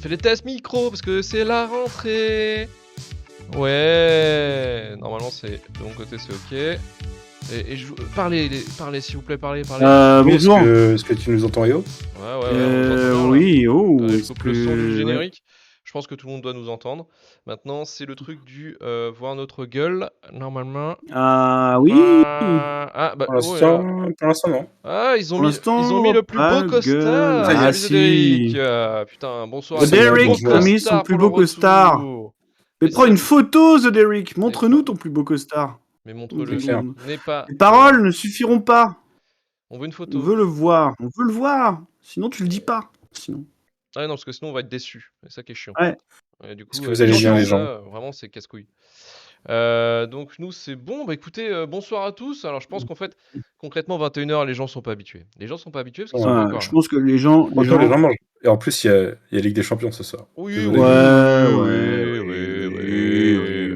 fait les tests micro parce que c'est la rentrée. Ouais, normalement c'est de mon côté c'est ok. Et parlez s'il vous plaît, parlez. Oui, Bonjour. est-ce que tu nous entends, Yo? Ouais, on vous entend bien, là. Oui, Je coupe le son du générique. Je pense que tout le monde doit nous entendre. Maintenant, c'est le truc du voir notre gueule, normalement. Ah oui. Pour l'instant, non. Ah, ils ont Pour mis l'instant, le plus pas beau de costard. gueule. Salut si. Cédric. Putain, bonsoir. The Ça y est, Derrick bonjour. a mis son Costard plus pour beau le costard. retour. Mais Mais prends ça- une photo, The Derrick. Montre-nous pas- ton plus beau costard. Mais montre-le. C'est clair. N'est pas. Les paroles ne suffiront pas. On veut une On photo. veut le voir. On veut le voir. Sinon, tu le dis pas. Sinon. Ah non, parce que sinon on va être déçus. C'est ça qui est chiant. Ouais. Et du coup, Est-ce que vous allez bien, les gens? vraiment, c'est casse-couille. Donc nous, c'est bon. Bah écoutez, bonsoir à tous. Alors je pense qu'en fait, concrètement, 21h, les gens sont pas habitués. Les gens sont pas habitués parce qu'ils sont pas encore Je là. pense que les gens. Les gens mangent. Et en plus, il y a Ligue des Champions ce soir. Oui. Désolé.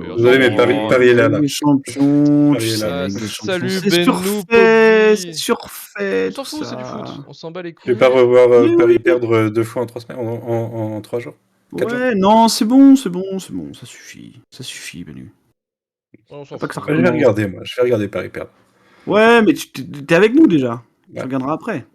On Vous avez s'en mes branle. paris là. Les champions. Paris est là. la Ligue des Salut, champions. Ben C'est Noupobi. surfait. C'est surfait. On s'en tout fout, c'est du ça. foot. On s'en bat les Je couilles. vais pas revoir Mais Paris oui. perdre 2 fois en 3 semaines, en 3 jours. 4 jours. Ouais, non, c'est bon. Ça suffit, Benu. On s'en Pas que ça fout. Je vais regarder, moi. Je vais regarder Paris perdre. Ouais, mais t'es avec nous déjà. Tu Ouais. regarderas après.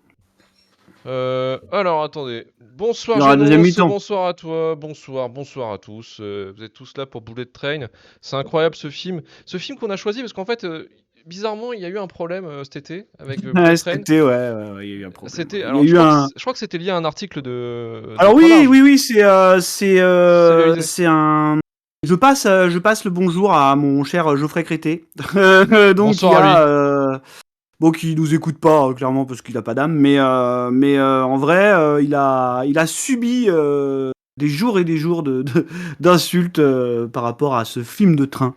Alors attendez. Bonsoir Il y aura Génonce, deuxième mi-temps. bonsoir à toi, bonsoir à tous. Vous êtes tous là pour Bullet Train. C'est incroyable ce film. Ce film qu'on a choisi parce qu'en fait, bizarrement, il y a eu un problème cet été avec Bullet Ouais, Train. c'était, ouais, il y a eu un problème. C'était, Il y a alors eu je crois que c'était lié à un article de. Alors Croix-Large. oui, Salut, c'est un. Je passe le bonjour à mon cher Geoffrey Crété. Donc Bonsoir qui nous écoute pas clairement parce qu'il a pas d'âme, mais en vrai, il a subi des jours et des jours d'insultes par rapport à ce film de train.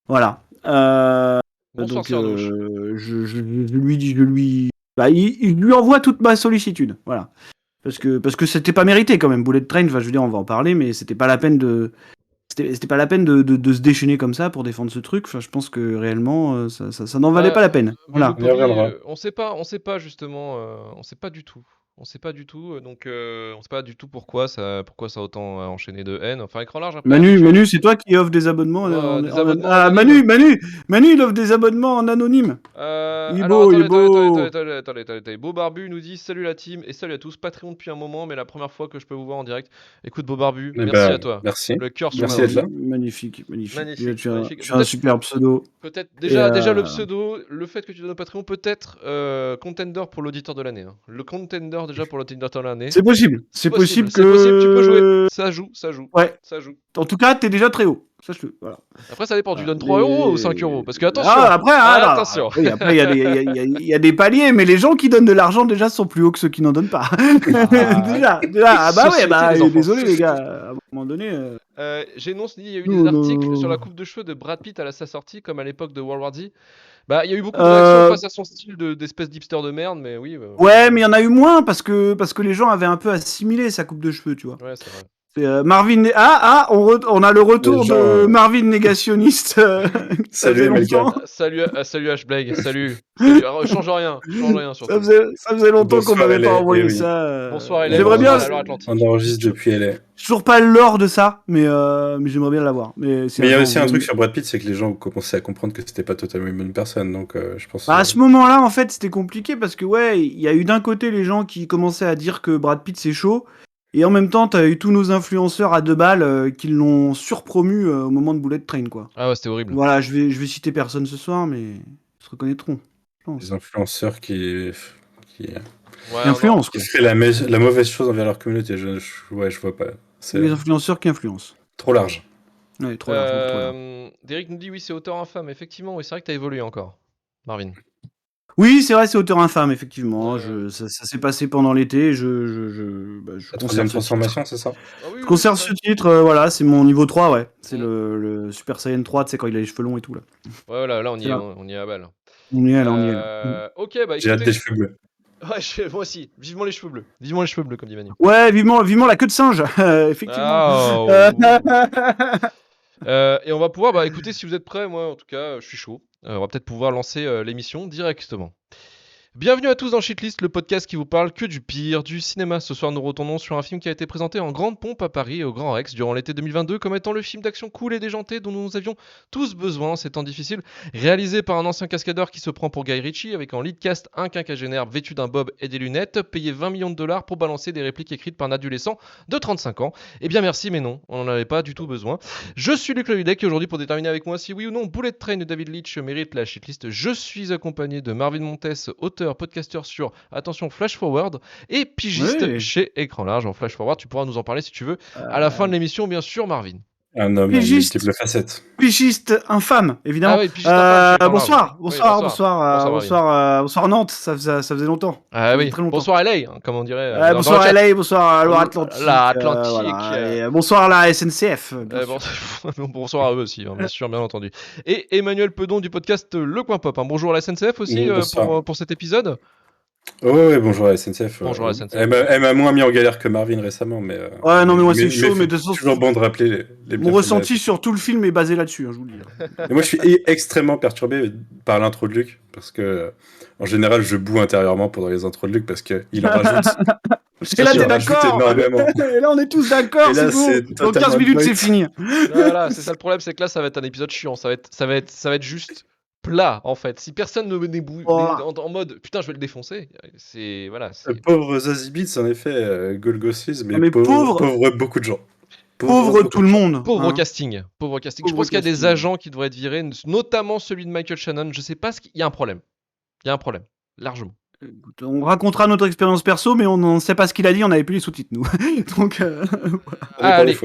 Voilà. Bonsoir Donc Sardouche. je lui envoie toute ma sollicitude. Voilà. Parce que c'était pas mérité quand même. Bullet Train, enfin, je veux dire, on va en parler, mais c'était pas la peine de se déchaîner comme ça pour défendre ce truc. Enfin, je pense que réellement, ça n'en valait pas la peine. Voilà. On y reviendra. On sait pas justement, on sait pas du tout. On sait pas du tout, donc on sait pas du tout pourquoi ça a autant enchaîné de haine. Enfin, écran large. Après, Manu, c'est toi qui offre des abonnements. Des abonnements Manu, il offre des abonnements en anonyme. Il est alors, beau, il est beau. attendez. Beau Barbu nous dit salut la team et salut à tous. Patreon depuis un moment, mais la première fois que je peux vous voir en direct. Écoute, Beau Barbu, Eh merci ben, à toi. merci. Le cœur sur Merci la d'être là. Magnifique. Magnifique. Tu as un super pseudo. Peut-être déjà le pseudo, le fait que tu donnes au Patreon, peut-être contender pour l'auditeur de l'année. Hein. Le contender déjà pour l'auditeur de l'année. C'est possible. C'est possible que. C'est possible, tu peux jouer. Ça joue. Ouais. Ça joue. En tout cas, t'es déjà très haut. Sache-le. Voilà. Après, ça dépend. Tu donnes 3 euros ou 5 euros. Parce que attention. Attention. Oui, après, il y a des paliers, mais les gens qui donnent de l'argent déjà sont plus hauts que ceux qui n'en donnent pas. déjà. Désolé les gars. À un moment donné. J'énonce, il y a eu des articles sur la coupe de cheveux de Brad Pitt à sa sortie, comme à l'époque de World War Z. Bah, il y a eu beaucoup de réactions face à son style d'espèce d'hipster de merde, mais oui. Ouais, mais il y en a eu moins parce que les gens avaient un peu assimilé sa coupe de cheveux, tu vois. Ouais, c'est vrai. Marvin. On a le retour de Marvin négationniste. Salut Melka. Salut Ashblag. Salut. Change rien surtout. Ça faisait longtemps qu'on m'avait pas envoyé ça. Bonsoir LA. J'aimerais bien. On enregistre depuis LA. Toujours pas l'or de ça, mais j'aimerais bien l'avoir. Mais il y a aussi un truc sur Brad Pitt, c'est que les gens ont commencé à comprendre que c'était pas totalement une bonne personne, donc je pense. À ce moment-là, en fait, c'était compliqué parce que il y a eu d'un côté les gens qui commençaient à dire que Brad Pitt c'est chaud, et en même temps, t'as eu tous nos influenceurs à 2 balles qui l'ont surpromu au moment de Bullet Train, quoi. Ah ouais, c'était horrible. Voilà, je vais citer personne ce soir, mais ils se reconnaîtront. Les influenceurs qui influencent, qui feraient la mauvaise chose envers leur communauté. Je vois pas. Les influenceurs qui influencent. Trop large. Ouais, trop large. Derek nous dit oui, c'est auteur infâme. Effectivement, oui, c'est vrai que t'as évolué encore, Marvin. Oui, c'est vrai, c'est auteur infâme, effectivement. Ça s'est passé pendant l'été. La troisième transformation, c'est ça? Je conserve ce titre, voilà, c'est mon niveau 3, ouais. C'est le Super Saiyan 3, tu sais, quand il a les cheveux longs et tout, là. Ouais, là, on y est à balle. On y est là. Ok, bah j'ai hâte des cheveux bleus. Ouais, moi aussi. Vivement les cheveux bleus, comme dit Manu. Ouais, vivement la queue de singe, effectivement. Et on va pouvoir, écoutez, si vous êtes prêts, moi en tout cas, je suis chaud. On va peut-être pouvoir lancer l'émission directement. Bienvenue à tous dans Shitlist, le podcast qui vous parle que du pire du cinéma. Ce soir, nous retournons sur un film qui a été présenté en grande pompe à Paris et au Grand Rex durant l'été 2022 comme étant le film d'action cool et déjanté dont nous avions tous besoin en ces temps difficiles. Réalisé par un ancien cascadeur qui se prend pour Guy Ritchie avec en lead cast un quinquagénaire vêtu d'un bob et des lunettes, payé 20 millions de dollars pour balancer des répliques écrites par un adolescent de 35 ans. Eh bien merci, mais non, on n'en avait pas du tout besoin. Je suis Luc Levudec et aujourd'hui pour déterminer avec moi si oui ou non Bullet Train de David Leitch mérite la Shitlist, je suis accompagné de Marvin Montes, auteur, podcasteur sur attention Flash Forward et pigiste Oui. chez Écran Large en Flash Forward. Tu pourras nous en parler si tu veux à la fin de l'émission, bien sûr, Marvin. Un homme à Pigiste. multiples facettes. Pigiste infâme, évidemment. Ah oui, pigiste infâme, c'est bonsoir, Marvin. Oui, bonsoir Nante, ça faisait longtemps. Ah Ça oui, faisait très longtemps. bonsoir LA, hein, comme on dirait. Ouais, dans bonsoir le chat. LA, bonsoir Loire-Atlantique. La Atlantique, voilà. Et, bonsoir la SNCF. Bien sûr. Bonsoir à eux aussi, hein, bien sûr, bien entendu. Et Emmanuel Pedon du podcast Le Coin Pop. Hein. Bonjour à la SNCF aussi Bonsoir. pour cet épisode. Ouais, bonjour à la SNCF. Bonjour à la SNCF. Elle m'a moins mis en galère que Marvin récemment, mais. Ouais, non, mais moi c'est chaud, mais de toute façon, toujours bon de rappeler les mon bienfaits ressenti sur tout le film est basé là-dessus, hein, je vous le dis. Et moi, je suis extrêmement perturbé par l'intro de Luc, parce que, en général, je boue intérieurement pendant les intros de Luc, parce qu'il en rajoute. Et là, Il t'es en rajoute d'accord. énormément. Et là, on est tous d'accord, Et là, c'est c'est bon. Dans 15 totalement minutes, point. c'est fini. Voilà, c'est ça le problème, c'est que là, ça va être un épisode chiant. Ça va être juste plat, en fait. Si personne ne venait en mode putain, je vais le défoncer, c'est. Voilà. C'est... Pauvre Zazie Beetz, en effet, Golgosis, mais, Mais pauvre beaucoup de gens. Pauvre tout le monde. Pauvre hein. casting. Pauvre casting. Je Pauvre pense qu'il y a des casting. agents qui devraient être virés, notamment celui de Michael Shannon. Je sais pas ce qu'il y a un problème. Il y a un problème, largement. Écoute, on racontera notre expérience perso, mais on ne sait pas ce qu'il a dit, on n'avait plus les sous-titres, nous. Donc, Allez.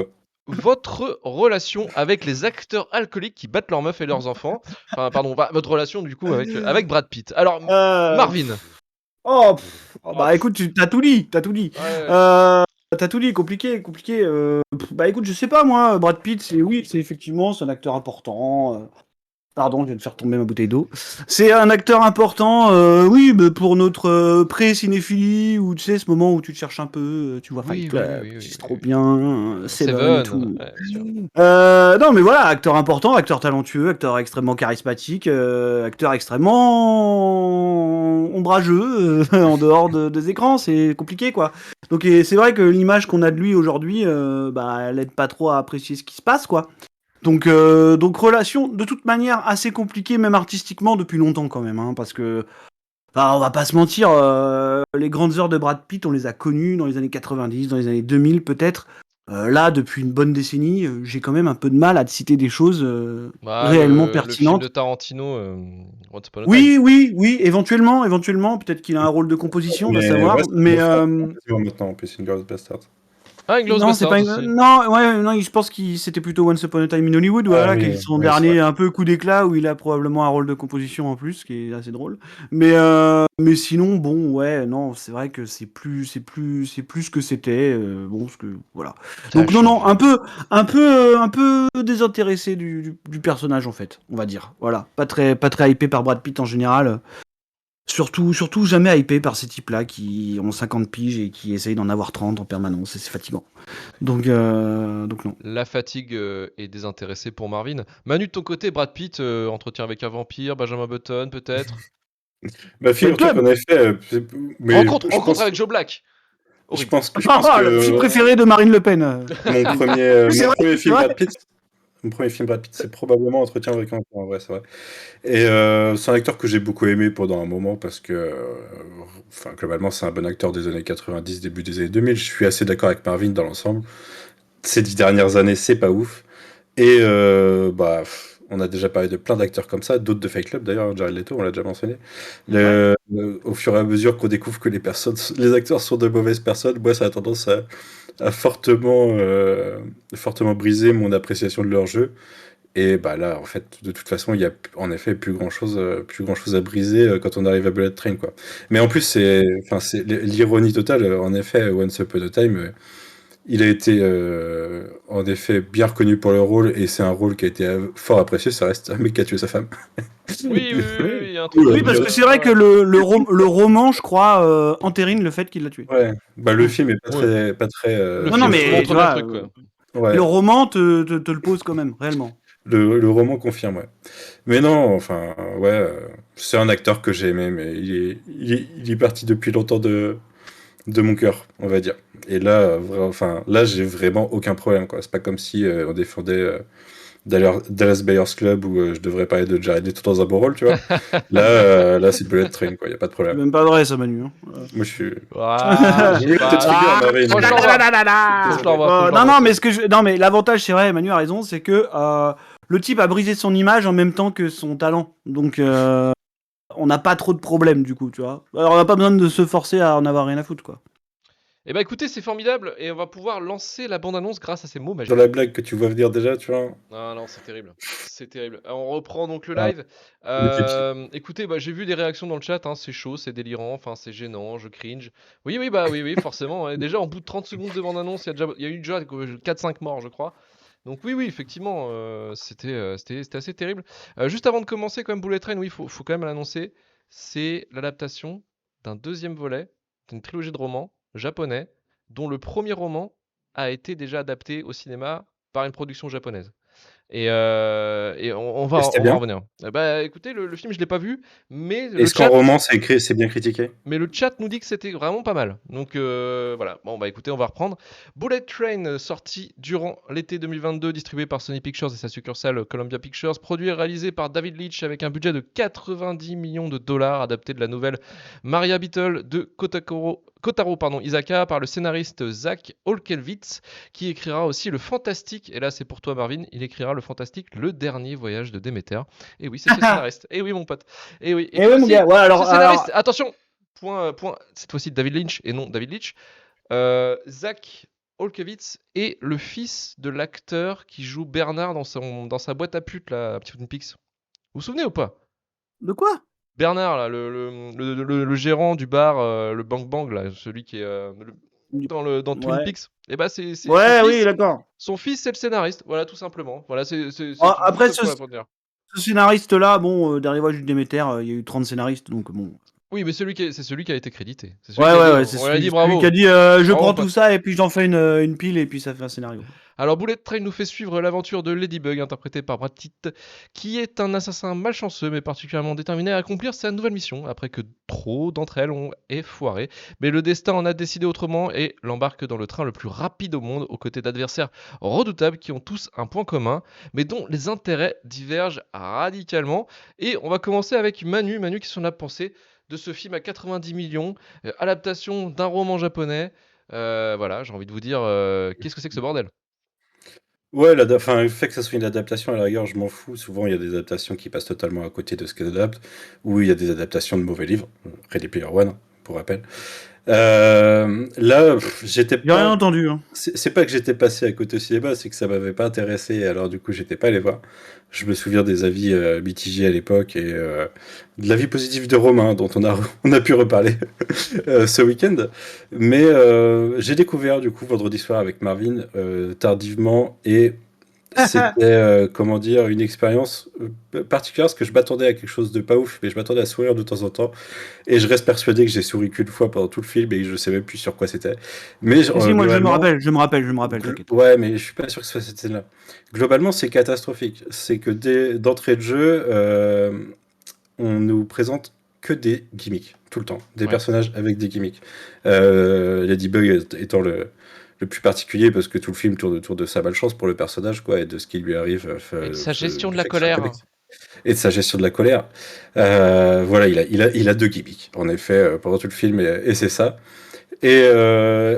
Votre relation avec les acteurs alcooliques qui battent leurs meufs et leurs enfants. Enfin, pardon, votre relation du coup avec Brad Pitt. Alors, Marvin. Bah écoute, t'as tout dit. Ouais. T'as tout dit, compliqué. Bah écoute, je sais pas moi, Brad Pitt, c'est effectivement, c'est un acteur important. Pardon, je viens de faire tomber ma bouteille d'eau. C'est un acteur important, oui, mais pour notre pré-cinéphilie, ou tu sais, ce moment où tu te cherches un peu, tu vois Fight Club, c'est trop bien, Seven et tout. Non, mais voilà, acteur important, acteur talentueux, acteur extrêmement charismatique, acteur extrêmement ombrageux en dehors des écrans, c'est compliqué quoi. Donc c'est vrai que l'image qu'on a de lui aujourd'hui, elle aide pas trop à apprécier ce qui se passe quoi. Donc relation de toute manière assez compliquée même artistiquement depuis longtemps quand même hein, parce que on va pas se mentir, les grandes heures de Brad Pitt on les a connues dans les années 90, dans les années 2000 peut-être. Là depuis une bonne décennie, j'ai quand même un peu de mal à te citer des choses réellement pertinentes. Le film de Tarantino, Once Upon a Time. Oui, éventuellement peut-être qu'il a un rôle de composition, on va savoir, mais maintenant en plus Inglourious Basterds. Ah, Inglourious non, c'est Basterds pas aussi. non, je pense que c'était plutôt Once Upon a Time in Hollywood, voilà, qui est son dernier un peu coup d'éclat où il a probablement un rôle de composition en plus, qui est assez drôle. Mais sinon, bon, ouais, non, c'est vrai que c'est plus ce que c'était, bon, parce que voilà. Donc non, un peu désintéressé du personnage en fait, on va dire. Voilà, pas très hypé par Brad Pitt en général. Surtout jamais hypé par ces types-là qui ont 50 piges et qui essayent d'en avoir 30 en permanence, et c'est fatigant. Donc non. La fatigue est désintéressée pour Marvin. Manu, de ton côté, Brad Pitt, entretien avec un vampire, Benjamin Button, peut-être. Bah, figure-toi qu'on a fait. Rencontre avec Joe Black. Je pense que le film préféré de Marine Le Pen. Mon premier film Brad Pitt. Mon premier film Brad Pitt, c'est probablement Entretien avec un vampire, en vrai, c'est vrai. Et c'est un acteur que j'ai beaucoup aimé pendant un moment parce que, globalement, c'est un bon acteur des années 90, début des années 2000. Je suis assez d'accord avec Marvin dans l'ensemble. Ces 10 dernières années, c'est pas ouf. Et on a déjà parlé de plein d'acteurs comme ça, d'autres de Fight Club d'ailleurs, Jared Leto, on l'a déjà mentionné. Au fur et à mesure qu'on découvre que les acteurs sont de mauvaises personnes, moi ça a tendance à fortement briser mon appréciation de leur jeu. Et bah là, en fait, de toute façon, il y a en effet plus grand chose à briser quand on arrive à Bullet Train, quoi. Mais en plus, c'est l'ironie totale. En effet, Once Upon a Time, il a été en effet bien reconnu pour le rôle et c'est un rôle qui a été fort apprécié. Ça reste un mec qui a tué sa femme. Oui, il y a un truc. Oui, parce que c'est vrai que le roman, je crois, entérine le fait qu'il l'a tué. Ouais. Bah le film est pas très. Non, mais montre tu vois, le truc, quoi. Ouais. le roman te le pose quand même, réellement. Le roman confirme, ouais. Mais non, enfin, ouais, c'est un acteur que j'ai aimé, mais il est parti depuis longtemps de mon cœur, on va dire. Et là, enfin, là, j'ai vraiment aucun problème, quoi. C'est pas comme si on défendait Dallas Buyers Club où je devrais parler de Jared Leto dans un bon rôle, tu vois. Là, là, c'est Bullet Train, quoi. Y a pas de C'est problème. même pas vrai ça, Manu. Hein. Moi, je suis. Ah, je sais Oui, pas. peut-être trigger, Marvin. Moi, je l'envoie. Je l'envoie. Non, non, mais non, mais l'avantage, c'est vrai, Manu a raison, c'est que le type a brisé son image en même temps que son talent. Donc, on n'a pas trop de problèmes, du coup, tu vois. Alors, on n'a pas besoin de se forcer à en avoir rien à foutre, quoi. Eh ben écoutez, c'est formidable et on va pouvoir lancer la bande-annonce grâce à ces mots magiques. Dans la blague que tu vois venir déjà, tu vois. Ah non, c'est terrible. C'est terrible. On reprend donc le Ah, live. on est petit. Écoutez, bah, j'ai vu des réactions dans le chat, hein, c'est chaud, c'est délirant, enfin c'est gênant, je cringe. Oui, oui, bah oui, forcément. Ouais. Déjà, en bout de 30 secondes de bande-annonce, il y a eu déjà 4-5 morts, je crois. Donc oui, effectivement, c'était assez terrible. Juste avant de commencer, quand même, Bullet Train, oui, faut quand même l'annoncer. C'est l'adaptation d'un deuxième volet d'une trilogie de romans japonais, dont le premier roman a été déjà adapté au cinéma par une production japonaise. Et on Et va, c'était on va en bien. revenir. Bah écoutez, le film, je l'ai pas vu, mais Est-ce qu'en roman, c'est bien critiqué? le chat nous dit que c'était vraiment pas mal. Donc voilà, bon bah écoutez, on va reprendre. Bullet Train, sorti durant l'été 2022, distribué par Sony Pictures et sa succursale Columbia Pictures, produit et réalisé par David Leitch avec un budget de 90 millions de dollars, adapté de la nouvelle Maria Beetle de Kotaro Isaka par le scénariste Zach Olkewicz, qui écrira aussi le fantastique, et là c'est pour toi Marvin, il écrira le fantastique Le Dernier Voyage de Déméter. Et oui, c'est ce scénariste. Et oui mon pote. Et oui. Et Et puis ouais, mon aussi, gars, ouais, ce scénariste, attention, point, cette fois-ci David Lynch et non David Leitch. Zach Olkewicz est le fils de l'acteur qui joue Bernard dans sa boîte à pute, là, à Petit Twin Peaks. Vous vous souvenez ou pas? De quoi? Bernard, là, le gérant du bar, le Bang Bang, là, celui qui est dans Twin Ouais. Peaks. Et bah, c'est son Ouais, oui, fils. d'accord. Son fils, c'est le scénariste. Voilà, tout simplement. Voilà, c'est Après, juste pour dire. ce scénariste-là, bon, Dernier Voyage du Déméter, il y a eu 30 scénaristes, donc bon. Oui, mais c'est celui qui a été crédité. C'est celui Ouais, qui a dit, ouais, c'est on lui a dit celui bravo. qui a dit je Bravo, prends mon tout pote. ça et puis j'en fais une pile et puis ça fait un scénario. Alors Bullet Train nous fait suivre l'aventure de Ladybug, interprétée par Brad Pitt, qui est un assassin malchanceux mais particulièrement déterminé à accomplir sa nouvelle mission, après que trop d'entre elles ont foiré. Mais le destin en a décidé autrement et l'embarque dans le train le plus rapide au monde, aux côtés d'adversaires redoutables qui ont tous un point commun, mais dont les intérêts divergent radicalement. Et on va commencer avec Manu, qui s'en a pensé de ce film à 90 millions, adaptation d'un roman japonais. Voilà, j'ai envie de vous dire, qu'est-ce que c'est que ce bordel? Ouais, enfin, le fait que ça soit une adaptation, à la rigueur, je m'en fous. Souvent, il y a des adaptations qui passent totalement à côté de ce qu'elles adaptent, ou il y a des adaptations de mauvais livres. Ready Player One, pour rappel. Là, j'étais J'ai rien pas. entendu. Hein. C'est pas que j'étais passé à côté au cinéma, c'est que ça m'avait pas intéressé, alors du coup j'étais pas allé voir. Je me souviens des avis mitigés à l'époque et de l'avis positif de Romain dont on a pu reparler ce week-end. Mais j'ai découvert du coup vendredi soir avec Marvin tardivement et c'était comment dire une expérience particulière parce que je m'attendais à quelque chose de pas ouf, mais je m'attendais à sourire de temps en temps et je reste persuadé que j'ai souri qu'une fois pendant tout le film et je sais même plus sur quoi c'était. Mais Si, moi globalement, je me rappelle, t'inquiète. ouais, mais je suis pas sûr que ce soit cette scène-là. Globalement, c'est catastrophique. C'est que d'entrée de jeu, on nous présente que des gimmicks, tout le temps. Des Ouais. personnages avec des gimmicks. Ladybug étant le plus particulier parce que tout le film tourne autour de sa malchance pour le personnage, quoi, et de ce qui lui arrive. Et de sa gestion Le de la fait qu'il soit colère. connecté. Et de sa gestion de la colère. Voilà, il a deux gimmicks, en effet, pendant tout le film, et c'est ça. Et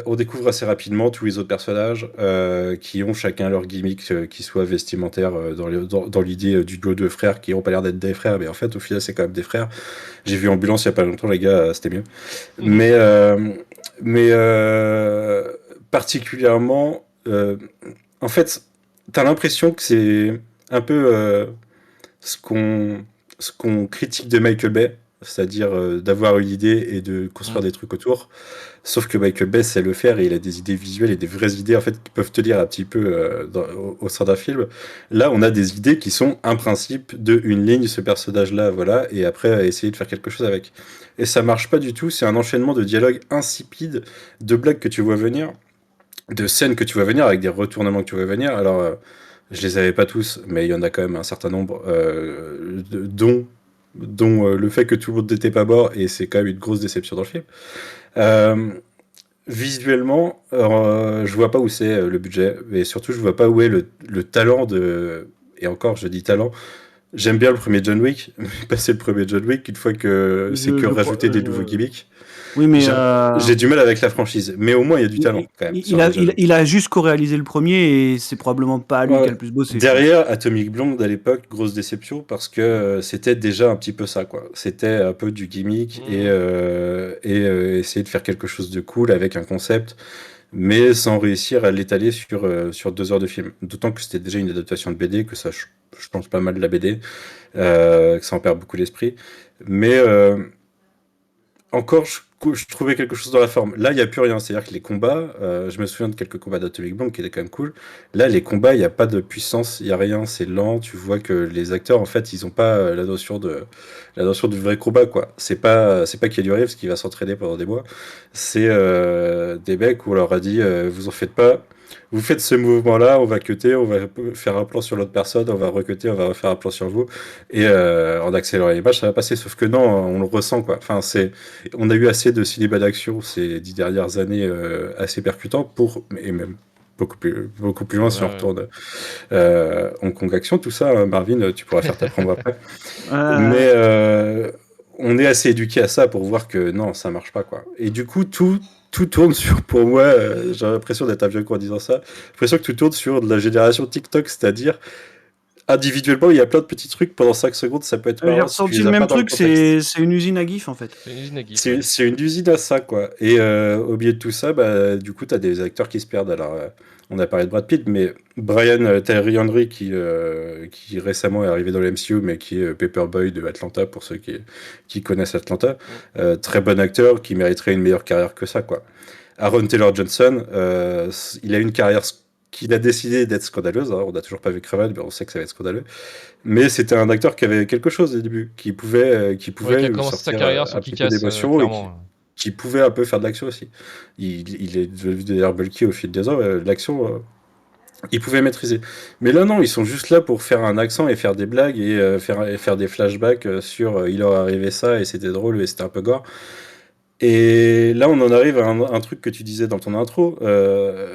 on découvre assez rapidement tous les autres personnages qui ont chacun leur gimmick, qui soit vestimentaire dans l'idée du duo de frères qui n'ont pas l'air d'être des frères, mais en fait, au final, c'est quand même des frères. J'ai vu Ambulance il n'y a pas longtemps, les gars, c'était mieux. Mais, particulièrement, en fait, t'as l'impression que c'est un peu ce qu'on critique de Michael Bay, c'est-à-dire d'avoir une idée et de construire des trucs autour. Sauf que Michael Bay sait le faire et il a des idées visuelles et des vraies idées en fait qui peuvent te lire un petit peu au sein d'un film. Là, on a des idées qui sont un principe de une ligne, ce personnage-là, voilà, et après essayer de faire quelque chose avec. Et ça marche pas du tout. C'est un enchaînement de dialogues insipides, de blagues que tu vois venir, de scènes que tu vois venir avec des retournements que tu vois venir. Alors Je les avais pas tous, mais il y en a quand même un certain nombre, dont le fait que tout le monde n'était pas mort, et c'est quand même une grosse déception dans le film. Euh, Visuellement, je vois pas où c'est le budget, et surtout je vois pas où est le talent de. Et encore, je dis talent. J'aime bien le premier John Wick, mais passer le premier John Wick, une fois que c'est que Je crois. rajouter des nouveaux gimmicks, Oui, mais j'ai j'ai du mal avec la franchise. Mais au moins, il y a du talent quand même sur les John Wick. il a juste co-réalisé le premier et c'est probablement pas lui qui a Ouais. le plus bossé, je pense. Derrière, Atomic Blonde à l'époque, grosse déception parce que c'était déjà un petit peu ça, quoi. C'était un peu du gimmick essayer de faire quelque chose de cool avec un concept, mais sans réussir à l'étaler sur 2 heures de film. D'autant que c'était déjà une adaptation de BD, que ça, je pense pas mal de la BD, que ça en perd beaucoup l'esprit. Mais encore, je trouvais quelque chose dans la forme. Là, il n'y a plus rien. C'est-à-dire que les combats, je me souviens de quelques combats d'Atomic Blonde qui étaient quand même cool. Là, les combats, il n'y a pas de puissance, il n'y a rien, c'est lent. Tu vois que les acteurs, en fait, ils n'ont pas la notion du vrai combat, quoi. C'est pas Keanu Reeves qui va s'entraîner pendant des mois. C'est des mecs où on leur a dit, vous en faites pas. Vous faites ce mouvement-là, on va cutter, on va faire un plan sur l'autre personne, on va recutter, on va refaire un plan sur vous, et en accélérant l'image, ça va passer. Sauf que non, on le ressent, quoi. Enfin, on a eu assez de cinéma d'action ces 10 dernières années, assez percutants et même beaucoup plus loin si on Ouais. retourne Hong Kong Action, tout ça, hein, Marvin, tu pourras faire ta promo après. Mais Euh, on est assez éduqué à ça pour voir que non, ça marche pas, quoi. Et du coup, tout tourne sur, pour moi, j'ai l'impression d'être un vieux con en disant ça, j'ai l'impression que tout tourne sur de la génération TikTok, c'est-à-dire individuellement, il y a plein de petits trucs, pendant 5 secondes, ça peut être j'ai marrant si tu ressenti les le as pas même dans le truc, contexte. c'est une usine à gif en fait. C'est une usine à gif, C'est ouais. c'est une usine à ça, quoi. Et au milieu de tout ça, bah, du coup, tu as des acteurs qui se perdent. Alors, on a parlé de Brad Pitt, mais Brian Tyree Henry, qui récemment est arrivé dans le MCU, mais qui est Paperboy de Atlanta, pour ceux qui connaissent Atlanta, très bon acteur, qui mériterait une meilleure carrière que ça, quoi. Aaron Taylor Johnson, il a une carrière qu'il a décidé d'être scandaleuse, hein. On n'a toujours pas vu Craven, mais on sait que ça va être scandaleux. Mais c'était un acteur qui avait quelque chose au début, qui Ouais, qui a pouvait commencé sa sortir carrière sur un petit peu Kick-Ass, d'émotion et clairement. qui pouvait un peu faire de l'action aussi. Il est devenu d'ailleurs bulky au fil des ans, l'action, il pouvait maîtriser. Mais là, non, ils sont juste là pour faire un accent et faire des blagues et faire des flashbacks sur il leur arrivé ça et c'était drôle et c'était un peu gore. Et là, on en arrive à un truc que tu disais dans ton intro,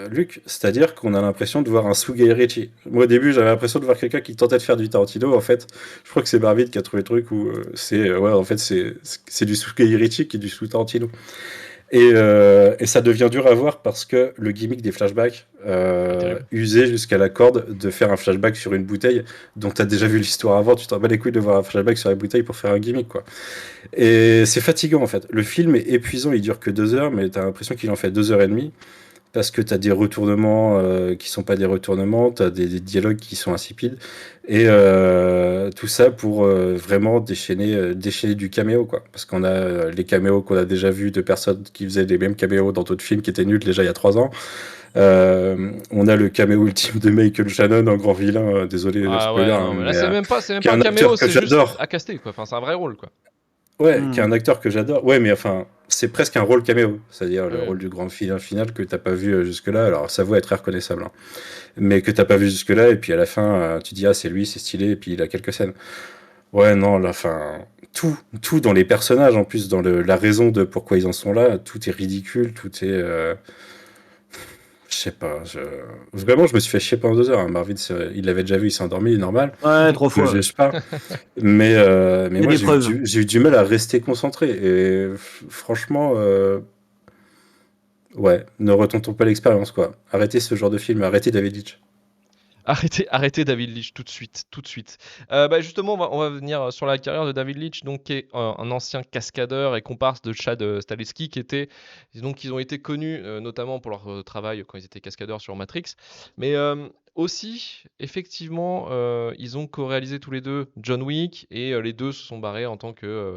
Luc, c'est-à-dire qu'on a l'impression de voir un sous Guy Ritchie. Moi, au début, j'avais l'impression de voir quelqu'un qui tentait de faire du Tarantino. En fait, je crois que c'est Marvin qui a trouvé le truc où ouais, en fait, c'est du sous Guy Ritchie qui est du sous Tarantino. Et ça devient dur à voir parce que le gimmick des flashbacks, Est terrible. usé jusqu'à la corde de faire un flashback sur une bouteille dont tu as déjà vu l'histoire avant, tu t'en bats les couilles de voir un flashback sur la bouteille pour faire un gimmick, quoi. Et c'est fatigant en fait. Le film est épuisant, il dure que 2 heures, mais t'as l'impression qu'il en fait 2 heures et demie. Parce que t'as des retournements qui sont pas des retournements, t'as des dialogues qui sont insipides. Et tout ça pour vraiment déchaîner du caméo, quoi. Parce qu'on a les caméos qu'on a déjà vus de personnes qui faisaient les mêmes caméos dans d'autres films qui étaient nuls déjà il y a 3 ans. On a le caméo ultime de Michael Shannon en grand vilain, désolé Ah spoiler, ouais, hein, non, mais là, mais c'est même qui est pas un un acteur caméo, que c'est juste j'adore. à caster, quoi. Enfin, c'est un vrai rôle, quoi. Ouais, qui est Hmm. un acteur que j'adore. Ouais, mais enfin, c'est presque un rôle caméo. C'est-à-dire le Ouais. rôle du grand vilain final que t'as pas vu jusque-là. Alors, ça vaut être très reconnaissable, hein. Mais que t'as pas vu jusque-là. Et puis à la fin, tu dis, ah, c'est lui, c'est stylé. Et puis il a quelques scènes. Ouais, non, la fin. Tout dans les personnages, en plus, dans la raison de pourquoi ils en sont là, tout est ridicule, tout est. Je sais pas. Vraiment, je me suis fait chier pendant 2 heures, hein. Marvin, il l'avait déjà vu, il s'est endormi, il est normal. Ouais, 3 fois. Je Ouais. juge pas. Mais Il y a moi, des preuves. j'ai eu du mal à rester concentré. Et franchement, ouais, ne retentons pas l'expérience, quoi. Arrêtez ce genre de film, arrêtez David Leitch. Arrêtez David Leitch tout de suite, tout de suite. Bah justement, on va venir sur la carrière de David Leitch, donc qui est un ancien cascadeur et comparse de Chad Stahelski, donc ils ont été connus notamment pour leur travail quand ils étaient cascadeurs sur Matrix, mais aussi effectivement ils ont co-réalisé tous les deux John Wick et les deux se sont barrés en tant que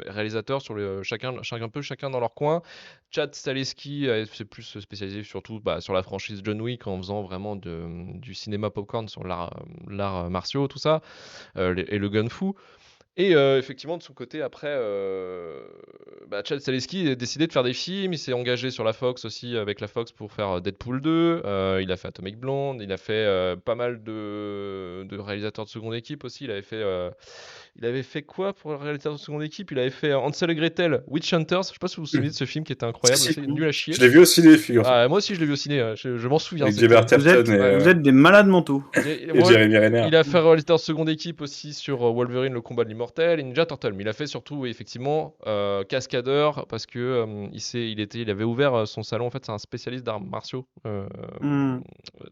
réalisateurs sur chacun dans leur coin. Chad Stahelski s'est plus spécialisé surtout sur la franchise John Wick en faisant vraiment du cinéma popcorn sur l'art martiaux, tout ça, et le gun fu. Et effectivement, de son côté, après, Chad Stahelski a décidé de faire des films. Il s'est engagé sur la Fox aussi, avec la Fox pour faire Deadpool 2. Il a fait Atomic Blonde. Il a fait pas mal de réalisateurs de seconde équipe aussi. Il avait fait quoi pour le réalisateur de seconde équipe? Il avait fait Hansel et Gretel, Witch Hunters. Je sais pas si vous vous souvenez de ce film qui était Si, incroyable. si. C'est nul à Je chier. l'ai vu au ciné, figure-toi. Ah, moi aussi, je l'ai vu au ciné. Je m'en souviens. Avec C'était. Gilbert Terton Vous êtes des malades mentaux. et Ouais, Jeremy Renner. il a fait réalisateur de seconde équipe aussi sur Wolverine, le combat de l'immortel et Ninja Turtle. Mais il a fait surtout, oui, effectivement, cascadeur parce que il avait ouvert son salon. En fait, c'est un spécialiste d'arts martiaux. Hmm.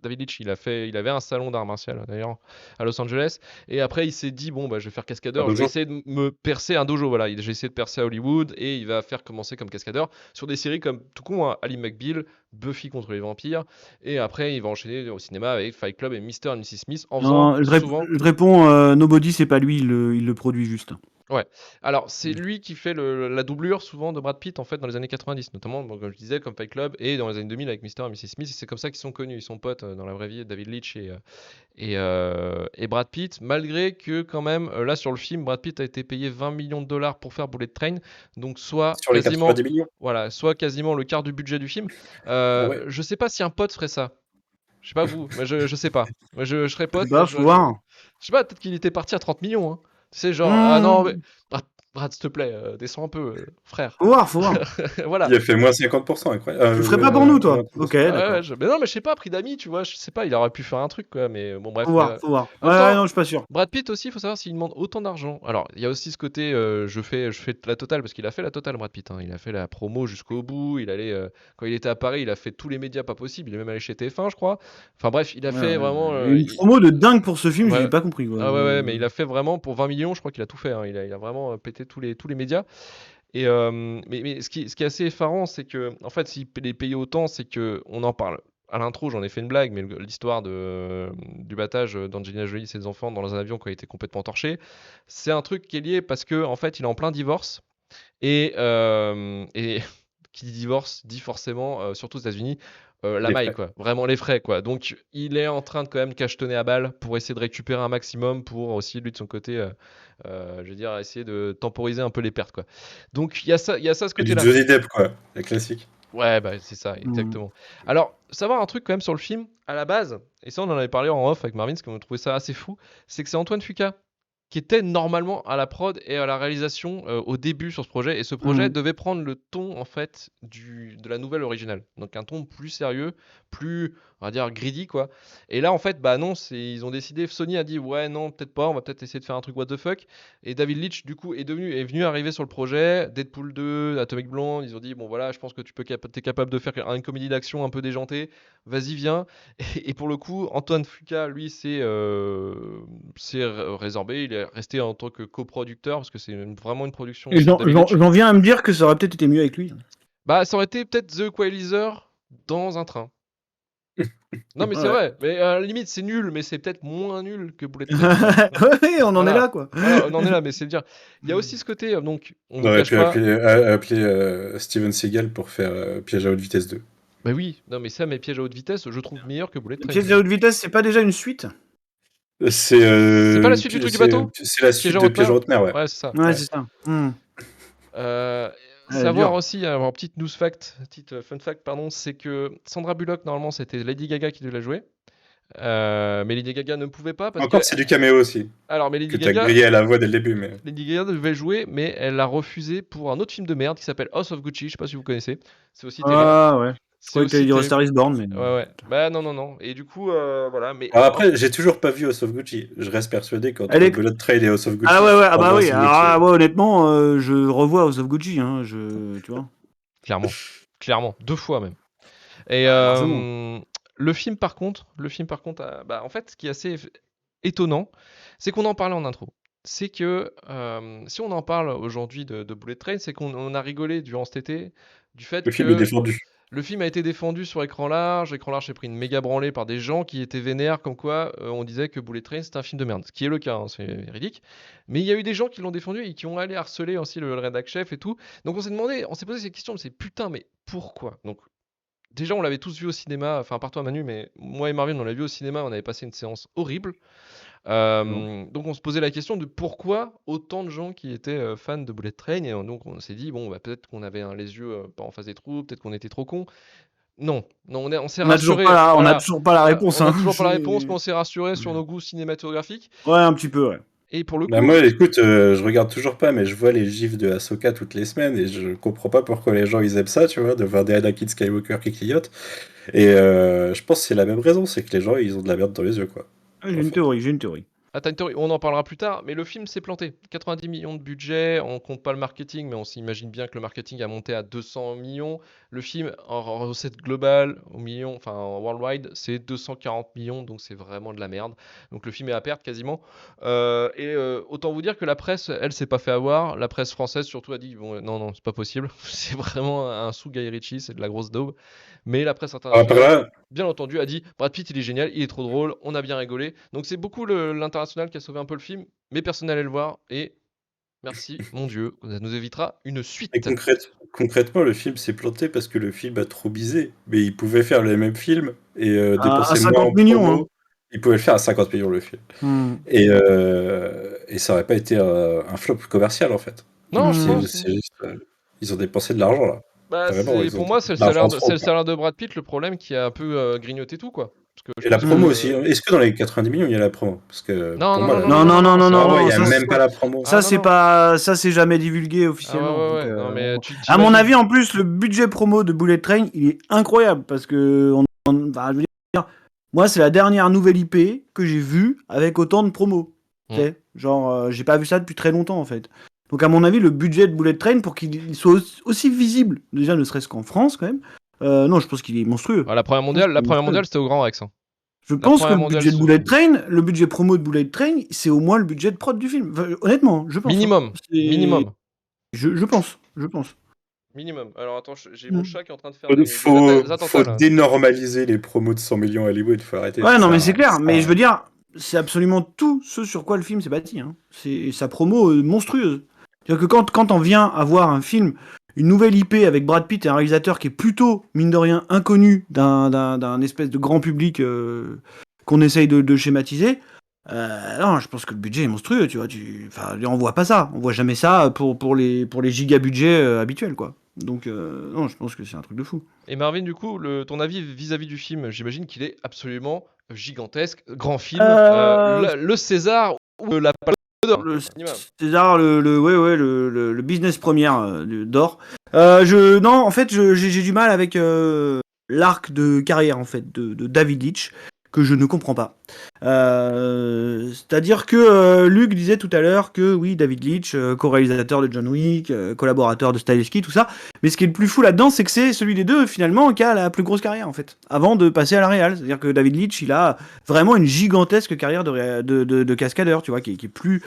David Leitch, il avait un salon d'arts martiaux d'ailleurs à Los Angeles. Et après, il s'est dit bon, bah, je vais faire Un cascadeur. Je vais dojo. essayer de me percer un dojo. Voilà, j'ai essayé de percer à Hollywood et il va faire commencer comme cascadeur sur des séries comme tout con, hein, Ali McBeal, Buffy contre les vampires. Et après, il va enchaîner au cinéma avec Fight Club et Mr. et Mrs. Smith en faisant Non, souvent. je réponds, Nobody, c'est pas lui, il le produit juste. Ouais. Alors, c'est lui qui fait la doublure souvent de Brad Pitt en fait dans les années 90, notamment, bon, comme je disais, comme Fight Club et dans les années 2000 avec Mr. et Mrs. Smith. Et c'est comme ça qu'ils sont connus. Ils sont potes dans la vraie vie, David Leitch et Brad Pitt. Malgré que, quand même, là sur le film, Brad Pitt a été payé 20 millions de dollars pour faire Bullet Train. Donc, soit Sur les quasiment, 90 millions. voilà, soit quasiment le quart du budget du film. Ah ouais. Je sais pas si un pote ferait ça. Je sais pas vous, mais je sais pas. Moi, je serais pote. Bah, faut voir. Je sais pas, peut-être qu'il était parti à 30 millions. Hein. Tu sais, genre, ah non, mais. Hmm. Brad, s'il te plaît, descends un peu, frère. Faut voir, faut voir. Voilà. Il a fait moins 50%, incroyable. Tu le ferais pas pour nous, toi? moins 30%. Ok, Ouais, d'accord. ouais, mais non, mais je sais pas, prix d'amis, tu vois, je sais pas, il aurait pu faire un truc, quoi, mais bon, bref. Faut voir, faut voir. En Ouais, même temps, ouais, non, je suis pas sûr. Brad Pitt aussi, il faut savoir s'il demande autant d'argent. Alors, il y a aussi ce côté, je fais la totale, parce qu'il a fait la totale, Brad Pitt. Hein. Il a fait la promo jusqu'au bout. Quand il était à Paris, il a fait tous les médias pas possibles. Il est même allé chez TF1, je crois. Enfin bref, il a fait vraiment. Une promo de dingue pour ce film, Ouais. j'ai pas compris. Quoi. Ah ouais, mais il a fait vraiment pour 20 millions, je crois qu'il a tout fait. Hein. Il a vraiment pété tous les médias. Et mais ce qui est assez effarant, c'est que en fait, s'il est payé autant, c'est que on en parle. À l'intro, j'en ai fait une blague, mais l'histoire du battage d'Angelina Jolie et ses enfants dans un avion qui a été complètement torché, c'est un truc qui est lié parce que en fait, il est en plein divorce et qui dit divorce dit forcément, surtout aux États-Unis, la Les maille frais. quoi, vraiment les frais quoi. Donc il est en train de quand même cachetonner à balle pour essayer de récupérer un maximum pour aussi lui de son côté, je veux dire essayer de temporiser un peu les pertes quoi. Donc il y a ça ce C'est du côté-là. Johnny Depp, quoi. La classique. Ouais, bah c'est ça, exactement. Alors, savoir un truc quand même sur le film, à la base, et ça on en avait parlé en off avec Marvin, parce qu'on a trouvé ça assez fou, c'est que c'est Antoine Fuqua qui était normalement à la prod et à la réalisation au début sur ce projet, et ce projet devait prendre le ton en fait de la nouvelle originale, donc un ton plus sérieux, plus on va dire greedy quoi. Et là en fait bah non, ils ont décidé, Sony a dit ouais non peut-être pas, on va peut-être essayer de faire un truc what the fuck, et David Leitch du coup est venu arriver sur le projet, Deadpool 2, Atomic Blonde, ils ont dit bon voilà je pense que t'es capable de faire une comédie d'action un peu déjantée, vas-y viens. Et pour le coup Antoine Fuqua lui s'est résorbé, il est resté en tant que coproducteur parce que c'est vraiment une production. Et j'en viens à me dire que ça aurait peut-être été mieux avec lui. Bah, ça aurait été peut-être The Equalizer dans un train. Non, mais c'est vrai. Mais à la limite, c'est nul, mais c'est peut-être moins nul que Bullet Train. Ouais, on en est là, quoi. Voilà, on en est là, mais c'est dire. Il y a aussi ce côté, donc, on On ne aurait cache pu pas. appeler Steven Seagal pour faire Piège à haute vitesse 2. Bah oui, non, mais ça, mes pièges à haute vitesse, je trouve meilleur que Bullet Train. Piège à haute vitesse, c'est pas déjà une suite? C'est pas la suite du truc du bateau? C'est la suite de Piège en haute mer, ouais. Ouais, c'est ça. Ouais, c'est ça. Savoir dur. aussi, alors petite news fact, petite fun fact, pardon, c'est que Sandra Bullock, normalement, c'était Lady Gaga qui devait la jouer. Mais Lady Gaga ne pouvait pas parce Encore, que. c'est du caméo aussi. Alors, mais Que t'as grillé à la voix dès le début, mais. Lady Gaga devait jouer, mais elle l'a refusé pour un autre film de merde qui s'appelle House of Gucci. Je sais pas si vous connaissez. C'est aussi terrible. Ah ouais. Je croyais que t'allais dire terrible. Star is Born, mais. Ouais. Bah non. Et du coup, voilà. Mais Alors après, j'ai toujours pas vu House of Gucci. Je reste persuadé qu'entre Bullet Train et House of Gucci. Ah ouais, ah bah oui. Alors, ouais, honnêtement, je revois House of Gucci, hein. Tu vois. Clairement, 2 fois même. Et le film par contre, bah, en fait, ce qui est assez étonnant, c'est qu'on en parlait en intro. C'est que si on en parle aujourd'hui de Bullet Train, c'est qu'on a rigolé durant cet été du fait Le film est défendu. Le film a été défendu sur écran large. Écran large s'est pris une méga branlée par des gens qui étaient vénères, comme quoi on disait que Bullet Train c'était un film de merde. Ce qui est le cas, hein, c'est véridique. Mais il y a eu des gens qui l'ont défendu et qui ont allé harceler aussi le rédac chef et tout. Donc on s'est posé cette question, c'est putain, mais pourquoi? Donc déjà, on l'avait tous vu au cinéma, enfin, par toi Manu, mais moi et Marvin, on l'a vu au cinéma, on avait passé une séance horrible. Donc on se posait la question de pourquoi autant de gens qui étaient fans de Bullet Train, et donc on s'est dit, bon, bah, peut-être qu'on avait les yeux pas en face des trous, peut-être qu'on était trop cons. Non, non, on s'est On n'a toujours rassuré. pas, on a Voilà. toujours pas la Voilà, réponse. on n'a Hein. toujours pas la réponse, mais on s'est rassuré sur nos goûts cinématographiques. Ouais, un petit peu, ouais. Et pour le Bah coup, moi, écoute, je regarde toujours pas, mais je vois les gifs de Ahsoka toutes les semaines et je comprends pas pourquoi les gens ils aiment ça, tu vois, de voir des Anakin Skywalker qui clignotent. Et je pense que c'est la même raison, c'est que les gens ils ont de la merde dans les yeux, quoi. J'ai En une fait. théorie, j'ai une théorie. ah, t'as une théorie, on en parlera plus tard, mais le film s'est planté. 90 millions de budget, on compte pas le marketing, mais on s'imagine bien que le marketing a monté à 200 millions. Le film, en recette globale, au million, enfin en worldwide, c'est 240 millions, donc c'est vraiment de la merde. Donc le film est à perte quasiment. Autant vous dire que la presse, elle, s'est pas fait avoir. La presse française surtout a dit, bon, non, non, c'est pas possible. C'est vraiment un sous Guy Ritchie, c'est de la grosse daube. Mais la presse Après internationale, là, bien entendu, a dit Brad Pitt, il est génial, il est trop drôle, on a bien rigolé. Donc c'est beaucoup l'international qui a sauvé un peu le film, mais personne n'allait le voir. Et merci, mon Dieu, ça nous évitera une et suite. concrètement, le film s'est planté parce que le film a trop bisé. Mais il pouvait faire le même film et À dépenser moins 50 en millions, hein. promo. Il pouvait le faire à 50 millions le film. Hmm. Et ça aurait pas été un flop commercial en fait. Non, je Hmm. pense. C'est juste, ils ont dépensé de l'argent là. Bah, Vraiment, ils ont pour moi, dépensé de l'argent en c'est trop, le quoi. salaire de Brad Pitt le problème qui a un peu grignoté tout, quoi. Parce que je Et la pense promo Hmm. aussi. que. Est-ce que dans les 90 millions, il y a la promo? Parce que Non, pour non, moi, non, non, Non, non, non, non, non, non, non, c'est ah ouais, il non, y a ça, même pas la promo. Ah non, non. ça c'est jamais divulgué Ah officiellement. ouais, ouais, Donc, ouais. Non, mais tu à mon t'imagines. avis, en plus, le budget promo de Bullet Train, il est incroyable parce que, enfin, je veux dire, moi, c'est la dernière nouvelle IP que j'ai vue avec autant de promos. Tu Mm. sais, genre, j'ai pas vu ça depuis très longtemps en fait. Donc, à mon avis, le budget de Bullet Train, pour qu'il soit aussi visible, déjà ne serait-ce qu'en France quand même, non, je pense qu'il est monstrueux. Ah, la première Je pense mondiale, qu'il est monstrueux. c'était au Grand Rex. Hein. Je La pense que première le mondiale budget de se Bullet finit. Train, le budget promo de Bullet Train, c'est au moins le budget de prod du film. Enfin, honnêtement, je pense. Hein. Minimum. Minimum. Je pense. Minimum. Alors attends, j'ai mon Mm. chat qui est en train de faire des Faut attentats là. dénormaliser les promos de 100 millions à Hollywood, faut arrêter. Ouais, non, mais c'est Ça, clair. Mais je veux dire, c'est absolument tout ce sur quoi le film s'est bâti. Hein. C'est sa promo monstrueuse. C'est-à-dire que quand on vient avoir un film, une nouvelle IP avec Brad Pitt et un réalisateur qui est plutôt, mine de rien, inconnu d'un espèce de grand public qu'on essaye de schématiser, non, je pense que le budget est monstrueux, tu vois. Enfin, on voit pas ça. On voit jamais ça pour les giga budgets habituels, quoi. Donc, non, je pense que c'est un truc de fou. Et Marvin, du coup, ton avis vis-à-vis du film, j'imagine qu'il est absolument gigantesque, grand film, le César ou la Palme d'Or. Le Minimum. César, ouais, le business première d'or. Non, en fait, j'ai du mal avec l'arc de carrière en fait de David Leitch que je ne comprends pas. C'est-à-dire que Luc disait tout à l'heure que oui, David Leitch, co-réalisateur de John Wick, collaborateur de Stahelski, tout ça. Mais ce qui est le plus fou là-dedans, c'est que c'est celui des deux finalement qui a la plus grosse carrière en fait, avant de passer à la réal. C'est-à-dire que David Leitch, il a vraiment une gigantesque carrière de cascadeur, tu vois, qui est plus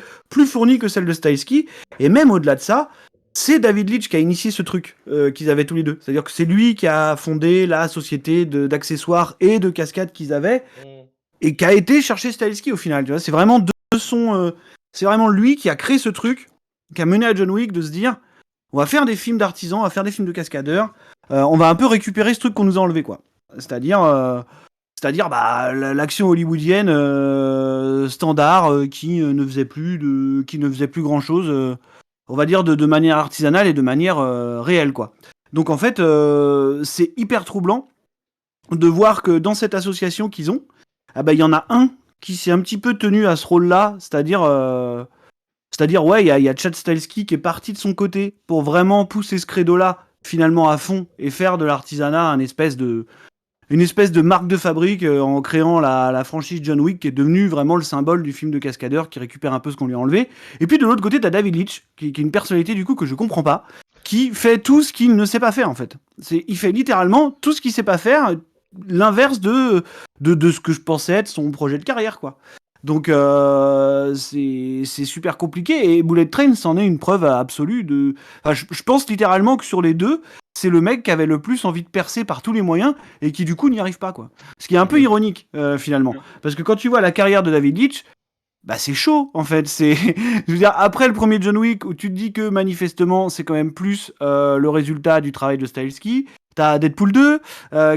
fournie que celle de Stahelski. Et même au-delà de ça, c'est David Leitch qui a initié ce truc qu'ils avaient tous les deux. C'est-à-dire que c'est lui qui a fondé la société d'accessoires et de cascades qu'ils avaient et qui a été chercher Stahelski au final. Tu vois, c'est vraiment c'est vraiment lui qui a créé ce truc, qui a mené à John Wick de se dire, on va faire des films d'artisans, on va faire des films de cascadeurs, on va un peu récupérer ce truc qu'on nous a enlevé, quoi. C'est-à-dire bah, l'action hollywoodienne standard qui ne faisait plus grand chose, on va dire de manière artisanale et de manière réelle, quoi. Donc en fait, c'est hyper troublant de voir que dans cette association qu'ils ont, ah bah, y en a un qui s'est un petit peu tenu à ce rôle-là, c'est-à-dire ouais, il y a Chad Stahelski qui est parti de son côté pour vraiment pousser ce credo-là finalement à fond et faire de l'artisanat une espèce de marque de fabrique en créant la franchise John Wick qui est devenue vraiment le symbole du film de cascadeur qui récupère un peu ce qu'on lui a enlevé. Et puis de l'autre côté, t'as David Leitch qui est une personnalité du coup que je comprends pas, qui fait tout ce qu'il ne sait pas faire en fait. Il fait littéralement tout ce qu'il sait pas faire, l'inverse de ce que je pensais être son projet de carrière, quoi. Donc c'est super compliqué et Bullet Train c'en est une preuve absolue de. Enfin, je pense littéralement que sur les deux, c'est le mec qui avait le plus envie de percer par tous les moyens et qui du coup n'y arrive pas, quoi. Ce qui est un peu ironique finalement, parce que quand tu vois la carrière de David Leitch, bah c'est chaud en fait. Je veux dire, après le premier John Wick où tu te dis que manifestement c'est quand même plus le résultat du travail de Stahelski, T'as Deadpool 2,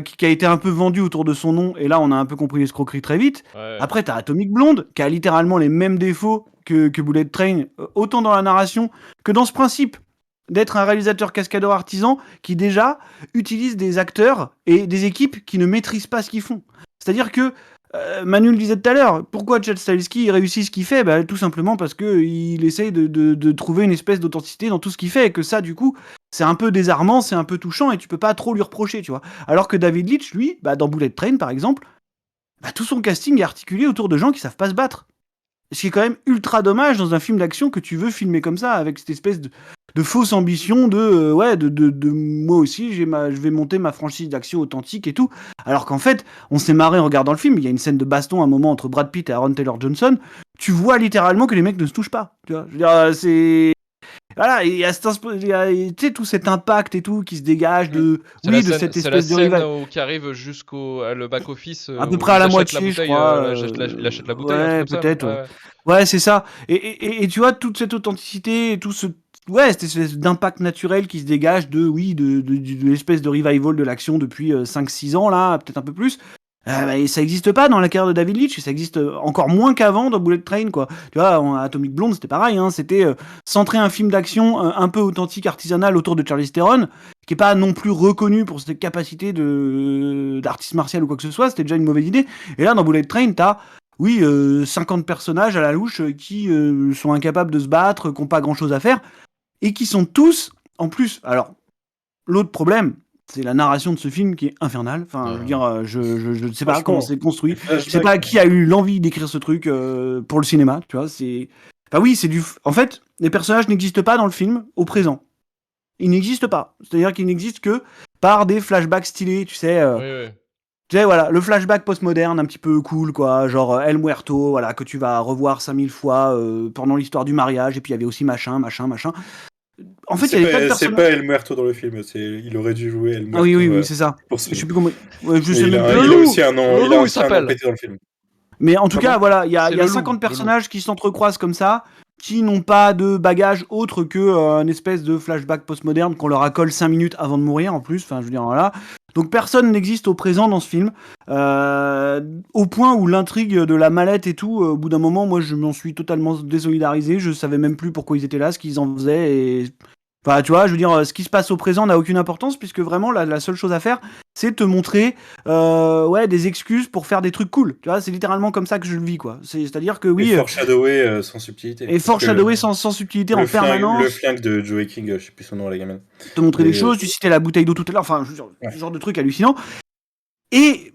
qui a été un peu vendu autour de son nom, et là on a un peu compris l'escroquerie très vite. Ouais. Après t'as Atomic Blonde, qui a littéralement les mêmes défauts que Bullet Train, autant dans la narration que dans ce principe d'être un réalisateur cascadeur artisan qui déjà utilise des acteurs et des équipes qui ne maîtrisent pas ce qu'ils font. C'est-à-dire que Manu le disait tout à l'heure, pourquoi Chad Stahelski réussit ce qu'il fait ? Tout simplement parce qu'il essaye de trouver une espèce d'authenticité dans tout ce qu'il fait, et que ça, du coup, c'est un peu désarmant, c'est un peu touchant, et tu peux pas trop lui reprocher, tu vois. Alors que David Leitch, lui, dans Bullet Train, par exemple, tout son casting est articulé autour de gens qui savent pas se battre. Ce qui est quand même ultra dommage dans un film d'action que tu veux filmer comme ça, avec cette espèce de fausse ambition de moi aussi, je vais monter ma franchise d'action authentique et tout. Alors qu'en fait, on s'est marré en regardant le film. Il y a une scène de baston à un moment entre Brad Pitt et Aaron Taylor-Johnson. Tu vois littéralement que les mecs ne se touchent pas. Tu vois, je veux dire, c'est. Voilà, il y a tout cet impact et tout qui se dégage de cette espèce de rival. Qui arrive jusqu'au le back office à peu près à la moitié, je crois. Il achète la bouteille. Ouais, peut-être. Ouais, c'est ça. Et tu vois toute cette authenticité, et tout cette espèce d'impact naturel qui se dégage de l'espèce de revival de l'action depuis 5-6 ans là, peut-être un peu plus. Et ça existe pas dans la carrière de David Leitch, et ça existe encore moins qu'avant dans Bullet Train, quoi. Tu vois, Atomic Blonde, c'était pareil, hein, c'était centrer un film d'action un peu authentique, artisanal autour de Charlize Theron, qui est pas non plus reconnu pour ses capacités d'artiste martial ou quoi que ce soit, c'était déjà une mauvaise idée. Et là, dans Bullet Train, t'as 50 personnages à la louche qui sont incapables de se battre, qui n'ont pas grand chose à faire, et qui sont tous, en plus, alors, l'autre problème, c'est la narration de ce film qui est infernale. Enfin, je veux dire, je ne sais pas comment c'est construit. Je sais pas qui a eu l'envie d'écrire ce truc pour le cinéma, tu vois. En fait, les personnages n'existent pas dans le film au présent. Ils n'existent pas. C'est-à-dire qu'ils n'existent que par des flashbacks stylés, tu sais. Oui. Tu sais, voilà, le flashback postmoderne un petit peu cool, quoi, genre El Muerto, voilà, que tu vas revoir 5000 fois pendant l'histoire du mariage, et puis il y avait aussi machin. En fait, il y avait pas de c'est pas El Muerto dans le film, il aurait dû jouer El Muerto. Ah oui, c'est ça. Je sais plus comment. Je sais même plus. Il a aussi un nom pété dans le film. Mais en tout cas, voilà, il y a 50 personnages qui s'entrecroisent comme ça, qui n'ont pas de bagage autre que un espèce de flashback postmoderne qu'on leur accole 5 minutes avant de mourir en plus. Enfin, je veux dire, voilà. Donc personne n'existe au présent dans ce film, au point où l'intrigue de la mallette et tout, au bout d'un moment, moi je m'en suis totalement désolidarisé, je savais même plus pourquoi ils étaient là, ce qu'ils en faisaient, et... Enfin, tu vois, je veux dire, ce qui se passe au présent n'a aucune importance, puisque vraiment, la seule chose à faire, c'est te montrer des excuses pour faire des trucs cool. Tu vois, c'est littéralement comme ça que je le vis, quoi. C'est-à-dire que oui... Et foreshadower sans subtilité. Et foreshadower sans subtilité en permanence. Le flingue de Joey King, je sais plus son nom, la gamine. Te montrer des choses, tu citais la bouteille d'eau tout à l'heure, enfin, ce genre de truc hallucinant. Et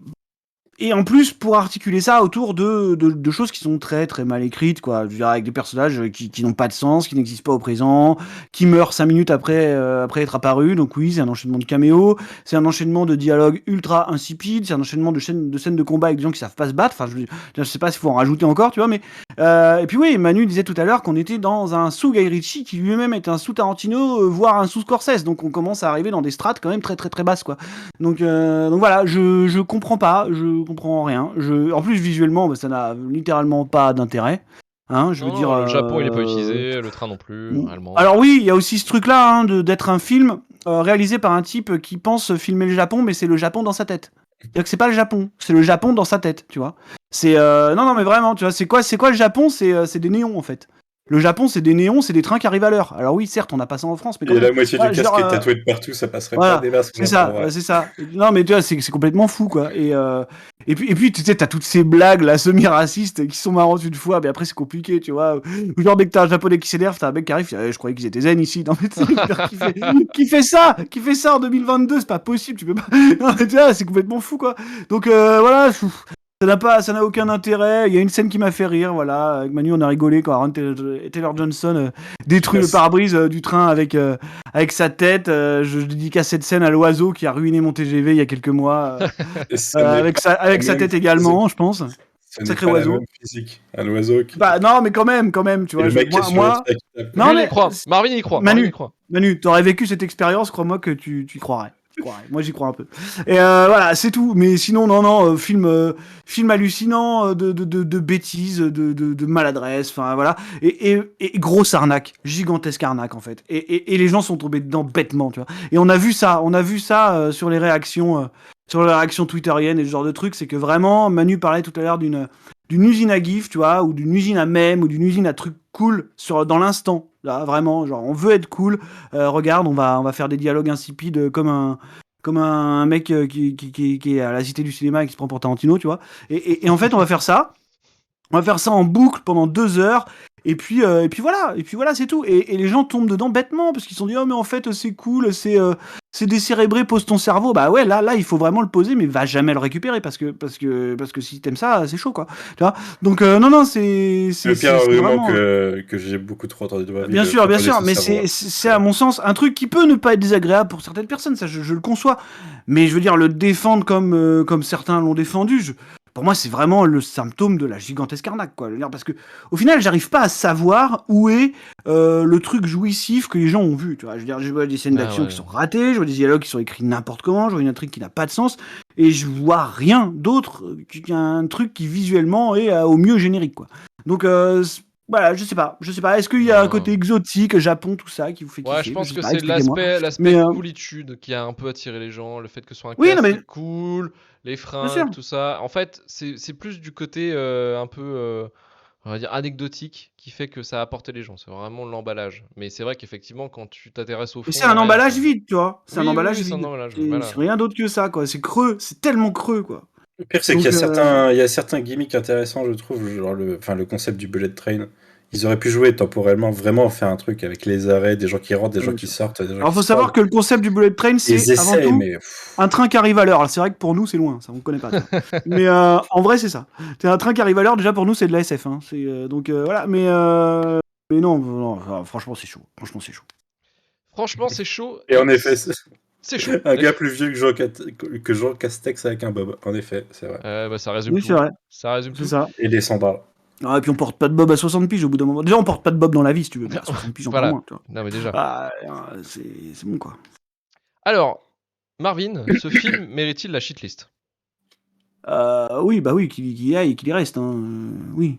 en plus, pour articuler ça autour de choses qui sont très très mal écrites, quoi. Je veux dire, avec des personnages qui n'ont pas de sens, qui n'existent pas au présent, qui meurent 5 minutes après être apparus. Donc oui, c'est un enchaînement de caméos, c'est un enchaînement de dialogues ultra insipides, c'est un enchaînement de scènes de combat avec des gens qui savent pas se battre. Enfin, je sais pas s'il faut en rajouter encore, tu vois, mais... et puis oui, Manu disait tout à l'heure qu'on était dans un sous Guy Ritchie qui lui-même est un sous Tarantino, voire un sous Scorsese. Donc on commence à arriver dans des strates quand même très très très basses, quoi. Donc voilà, je comprends pas, je comprends rien. En plus, visuellement, ça n'a littéralement pas d'intérêt. Hein, je veux dire, le Japon, il est pas utilisé, le train non plus, réellement. Alors oui, il y a aussi ce truc-là, d'être un film réalisé par un type qui pense filmer le Japon, mais c'est le Japon dans sa tête. C'est-à-dire que c'est pas le Japon, c'est le Japon dans sa tête, tu vois. C'est non, mais vraiment, tu vois, c'est quoi le Japon ? C'est des néons, en fait. Le Japon, c'est des néons, c'est des trains qui arrivent à l'heure. Alors oui, certes, on n'a pas ça en France, mais quand même... la moitié du casque est tatoué de partout, ça passerait pas des masses. C'est ça. Non, mais tu vois, c'est complètement fou, quoi. Et puis, tu sais, t'as toutes ces blagues là, semi-racistes qui sont marrantes une fois, mais après c'est compliqué, tu vois. Genre dès que t'as un Japonais qui s'énerve, t'as un mec qui arrive, je croyais qu'ils étaient zen ici. Non, mais qui fait ça en 2022, c'est pas possible, tu peux pas. Non, mais tu vois, c'est complètement fou, quoi. Donc voilà. Ça n'a aucun intérêt. Il y a une scène qui m'a fait rire, voilà. Avec Manu, on a rigolé quand Aaron Taylor-Johnson détruit le pare-brise du train avec sa tête. Je dédicace cette scène à l'oiseau qui a ruiné mon TGV il y a quelques mois. Avec sa tête également, je pense. Sacré oiseau. Même physique. Un oiseau qui... non, mais quand même, tu vois. Non, mais Marvin y croit. Manu, t'aurais vécu cette expérience, crois-moi que tu y croirais. Moi, j'y crois un peu. Et voilà, c'est tout. Mais sinon, non, film hallucinant de bêtises, de maladresse, enfin voilà. Et grosse arnaque, gigantesque arnaque en fait. Et les gens sont tombés dedans bêtement, tu vois. Et on a vu ça sur les réactions twitteriennes et ce genre de trucs. C'est que vraiment, Manu parlait tout à l'heure d'une usine à gif, tu vois, ou d'une usine à mème, ou d'une usine à trucs cool dans l'instant. Là, vraiment, genre, on veut être cool. Regarde, on va faire des dialogues insipides comme un mec qui est à la Cité du Cinéma et qui se prend pour Tarantino, tu vois. Et en fait, on va faire ça. On va faire ça en boucle pendant 2 heures. Et puis voilà, c'est tout. Et les gens tombent dedans bêtement parce qu'ils se sont dit oh mais en fait c'est cool, c'est décérébré, pose ton cerveau. Bah ouais, là il faut vraiment le poser, mais va jamais le récupérer parce que si t'aimes ça, c'est chaud quoi. Tu vois. Donc non, c'est Le pire argument vraiment. que j'ai beaucoup trop entendu de ma vie. Bien de sûr, proposer son mais cerveau. c'est à mon sens un truc qui peut ne pas être désagréable pour certaines personnes, ça je le conçois. Mais je veux dire, le défendre comme certains l'ont défendu, pour moi c'est vraiment le symptôme de la gigantesque arnaque, quoi. Je veux dire, parce que au final, j'arrive pas à savoir où est le truc jouissif que les gens ont vu. Tu vois, je veux dire, je vois des scènes d'action qui sont ratées, je vois des dialogues qui sont écrits n'importe comment, je vois une intrigue qui n'a pas de sens, et je vois rien d'autre qu'un truc qui visuellement est au mieux générique, quoi. Donc voilà, je sais pas. Est-ce qu'il y a un côté exotique, Japon, tout ça, qui vous fait kiffer? Ouais, je pense que sais pas, c'est expliquez-moi. l'aspect coolitude qui a un peu attiré les gens, le fait que ce soit un Oui, non casque mais cool, les bien sûr. fringues, tout ça. En fait, c'est plus du côté un peu, on va dire, anecdotique qui fait que ça a apporté les gens. C'est vraiment l'emballage. Mais c'est vrai qu'effectivement, quand tu t'intéresses au Mais fond, c'est il n'y un a rien, emballage quoi. vide, tu vois. C'est un Oui, oui, emballage oui, c'est un vide. emballage. C'est Voilà. rien d'autre que ça, quoi. C'est creux, c'est tellement creux, quoi. Le pire, c'est qu'il Donc y a certains gimmicks intéressants, je trouve, genre le concept du bullet train. Ils auraient pu jouer temporellement, vraiment faire un truc avec les arrêts, des gens qui rentrent, des gens bien qui sûr. sortent, des gens Alors qui faut se parlent. savoir que le concept du bullet train, c'est Ils avant essayent, tout mais un train qui arrive à l'heure. Alors, c'est vrai que pour nous, c'est loin, ça on connaît pas, tu vois. Mais en vrai, c'est ça. C'est un train qui arrive à l'heure. Déjà pour nous, c'est de la SF. Hein. Donc voilà. Mais non, franchement, c'est chaud. Franchement, c'est chaud. Franchement, c'est chaud. Et en effet, C'est chaud. un gars plus vieux que Jean Castex avec un bob. En effet, c'est vrai. Bah, ça résume Oui, c'est tout. vrai. Ça résume C'est tout. ça. Et des 100 balles. Ah, et puis on porte pas de bob à 60 piges au bout d'un moment. Déjà, on porte pas de bob dans la vie, si tu veux, mais à 60 piges encore Voilà. moins, tu vois. Non, mais déjà. Ah, c'est bon, quoi. Alors, Marvin, ce film mérite-t-il la shitlist? Oui, bah oui, qu'il y aille et qu'il y reste. Hein. Oui.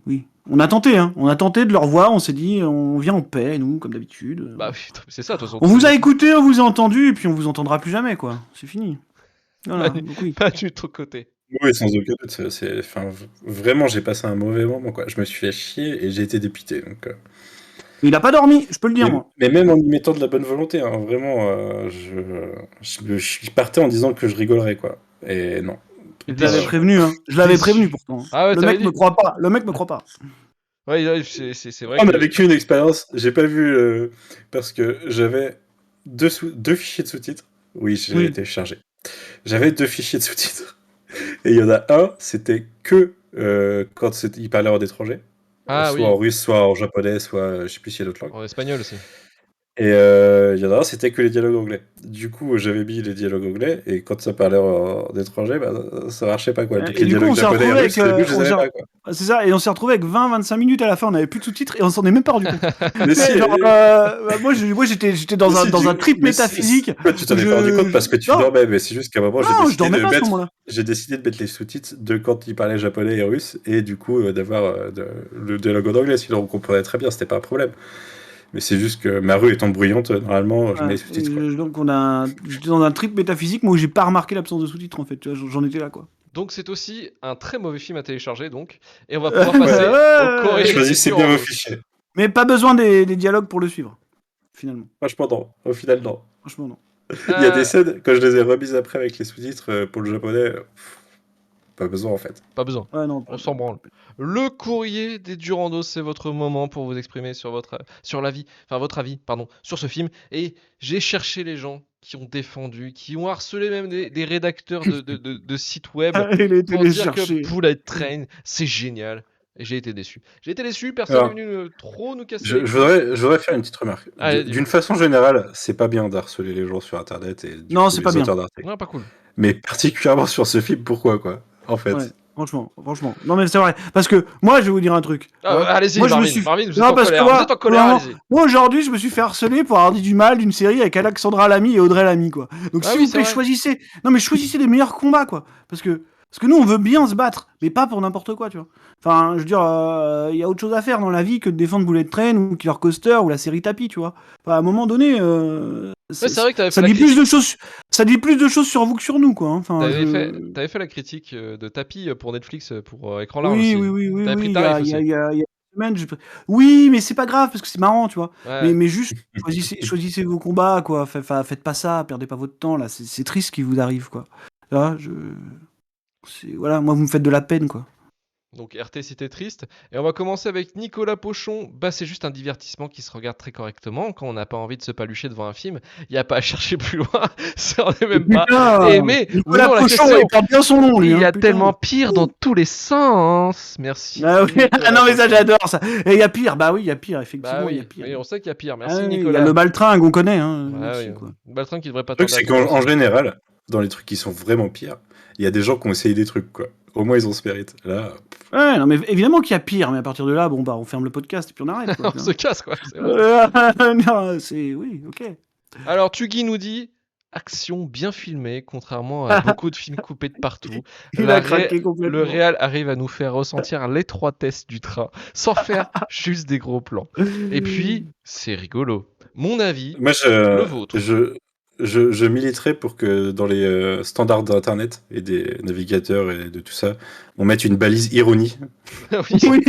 On a tenté, hein. On a tenté de le revoir, on s'est dit, on vient en paix, nous, comme d'habitude. Bah oui, c'est ça, de toute façon. On vous a écouté, on vous a entendu, et puis on vous entendra plus jamais, quoi. C'est fini. Voilà, Manu, donc oui. Manu, de ton côté. Oui, sans aucun doute. Enfin, vraiment, j'ai passé un mauvais moment, quoi. Je me suis fait chier et j'ai été dépité. Donc, Il a pas dormi, je peux le dire, moi. mais même en y mettant de la bonne volonté, hein, vraiment, je partais en disant que je rigolerais, quoi. Et non. Je l'avais prévenu, hein. Je l'avais Déçu. prévenu, pourtant. Ah ouais, Le t'avais mec dit. me croit pas. Le mec me croit pas. Ouais, c'est vrai On a que. vécu une expérience, j'ai pas vu parce que j'avais deux fichiers de sous-titres. Oui, j'ai Oui. été chargé. J'avais 2 fichiers de sous-titres. Et il y en a un, c'était que quand il parlait en étranger. Ah Soit en oui, russe, soit en japonais, soit je sais plus s'il y a d'autres langues. en espagnol aussi. Et il y en a un, c'était que les dialogues anglais. Du coup, j'avais mis les dialogues anglais, et quand ça parlait en étranger, bah, ça marchait pas, quoi. Donc Et les du coup, dialogues on s'est japonais et retrouvé russes, avec. au début, je les avais pas, quoi. C'est ça, et on s'est retrouvé avec 20-25 minutes à la fin, on avait plus de sous-titres et on s'en est même pas rendu compte. Mais si, Genre, moi j'étais dans un trip métaphysique. Ouais, tu t'en es pas rendu compte parce que tu Non, dormais, mais c'est juste qu'à un moment, non, je dormais pas à ce moment-là. j'ai décidé de mettre les sous-titres de quand il parlait japonais et russe, et du coup, d'avoir le dialogue en anglais, sinon on comprenait très bien, c'était pas un problème. Mais c'est juste que ma rue étant bruyante, normalement, je mets les sous-titres, quoi. Donc j'étais dans un trip métaphysique, moi où j'ai pas remarqué l'absence de sous-titres en fait, tu vois, j'en étais là quoi. Donc c'est aussi un très mauvais film à télécharger, donc. Et on va pouvoir passer au Corée. Choisissez bien vos fichiers. Mais pas besoin des dialogues pour le suivre, finalement. Franchement, non. Au final, non. Franchement, non. Il y a des scènes, quand je les ai remises après avec les sous-titres pour le japonais, pas besoin en fait. Pas besoin. Ouais, non, On s'en branle. Le courrier des Durandos, c'est votre moment pour vous exprimer sur votre avis, pardon, sur ce film. Et j'ai cherché les gens qui ont défendu, qui ont harcelé même des rédacteurs de sites web Il a été pour les dire chercher. que Bullet Train, c'est génial. Et j'ai été déçu. J'ai été déçu, personne Alors, n'est venu trop nous casser Je les couilles. voudrais faire une petite remarque. Allez, D'une façon générale, c'est pas bien d'harceler les gens sur Internet et du Non, coup c'est les pas bien. auteurs d'articles. Non, pas cool. Mais particulièrement sur ce film, pourquoi quoi? En fait, Ouais. Franchement. Non, mais c'est vrai. Parce que moi, je vais vous dire un truc. Allez-y, Moi, je me Marvin. suis- Marvin, vous êtes Non, en parce que colère. moi, Vous êtes en colère, vraiment, allez-y. moi, aujourd'hui, je me suis fait harceler pour avoir dit du mal d'une série avec Alexandra Lamy et Audrey Lamy, quoi. Donc, Ah s'il oui, vous c'est plaît, vrai. choisissez les meilleurs combats, quoi. Parce que nous, on veut bien se battre, mais pas pour n'importe quoi, tu vois. Enfin, je veux dire, il y a autre chose à faire dans la vie que de défendre Bullet Train ou Killer Coaster ou la série Tapis, tu vois. Enfin, à un moment donné, Ouais, c'est vrai que t'avais fait ça la dit plus critique. de choses, ça dit plus de choses sur vous que sur nous, quoi. Hein. Enfin, T'avais fait la critique de Tapi pour Netflix pour écran large Oui, aussi. oui, oui, oui, T'avais oui. pris le Il y a, tarif il y a, aussi. il y a, il y a une semaine, oui, mais c'est pas grave parce que c'est marrant, tu vois. Ouais. Mais juste choisissez vos combats, quoi. Faites pas ça, perdez pas votre temps là. C'est triste ce qui vous arrive, quoi. Là, voilà, moi vous me faites de la peine, quoi. Donc RT si t'es triste. Et on va commencer avec Nicolas Pochon. Bah c'est juste un divertissement qui se regarde très correctement. Quand on n'a pas envie de se palucher devant un film, il n'y a pas à chercher plus loin. Ça en est même pas. Mais Nicolas venons à la Pochon, question. il porte bien son nom, lui. Il y Hein, a putain. tellement pire dans tous les sens. Merci. Ah, oui. Nicolas Non mais ça Pochon. j'adore ça. Et il y a pire, bah oui, il y a pire, effectivement, Bah il y oui, a pire. mais on sait qu'il y a pire. Ah Merci oui, il y a Nicolas. le baltringue, on connaît, hein. Ouais, Merci, oui. quoi. Baltrin qui devrait pas Le truc, tarder à c'est tomber qu'en aussi. général, dans les trucs qui sont vraiment pires, il y a des gens qui ont essayé des trucs, quoi. Au moins, ils ont ce mérite. Là, Ouais, non mais évidemment qu'il y a pire, mais à partir de là, bon bah on ferme le podcast et puis on arrête, quoi. On se casse quoi. C'est vrai. Non, oui, ok. Alors Tuggy nous dit action bien filmée, contrairement à beaucoup de films coupés de partout. Il a craqué complètement. Le réal arrive à nous faire ressentir l'étroitesse du train sans faire juste des gros plans. Et puis c'est rigolo. Mon avis, moi, le vôtre. je militerais pour que dans les standards d'Internet et des navigateurs et de tout ça, on mette une balise ironie. Oui. Oui,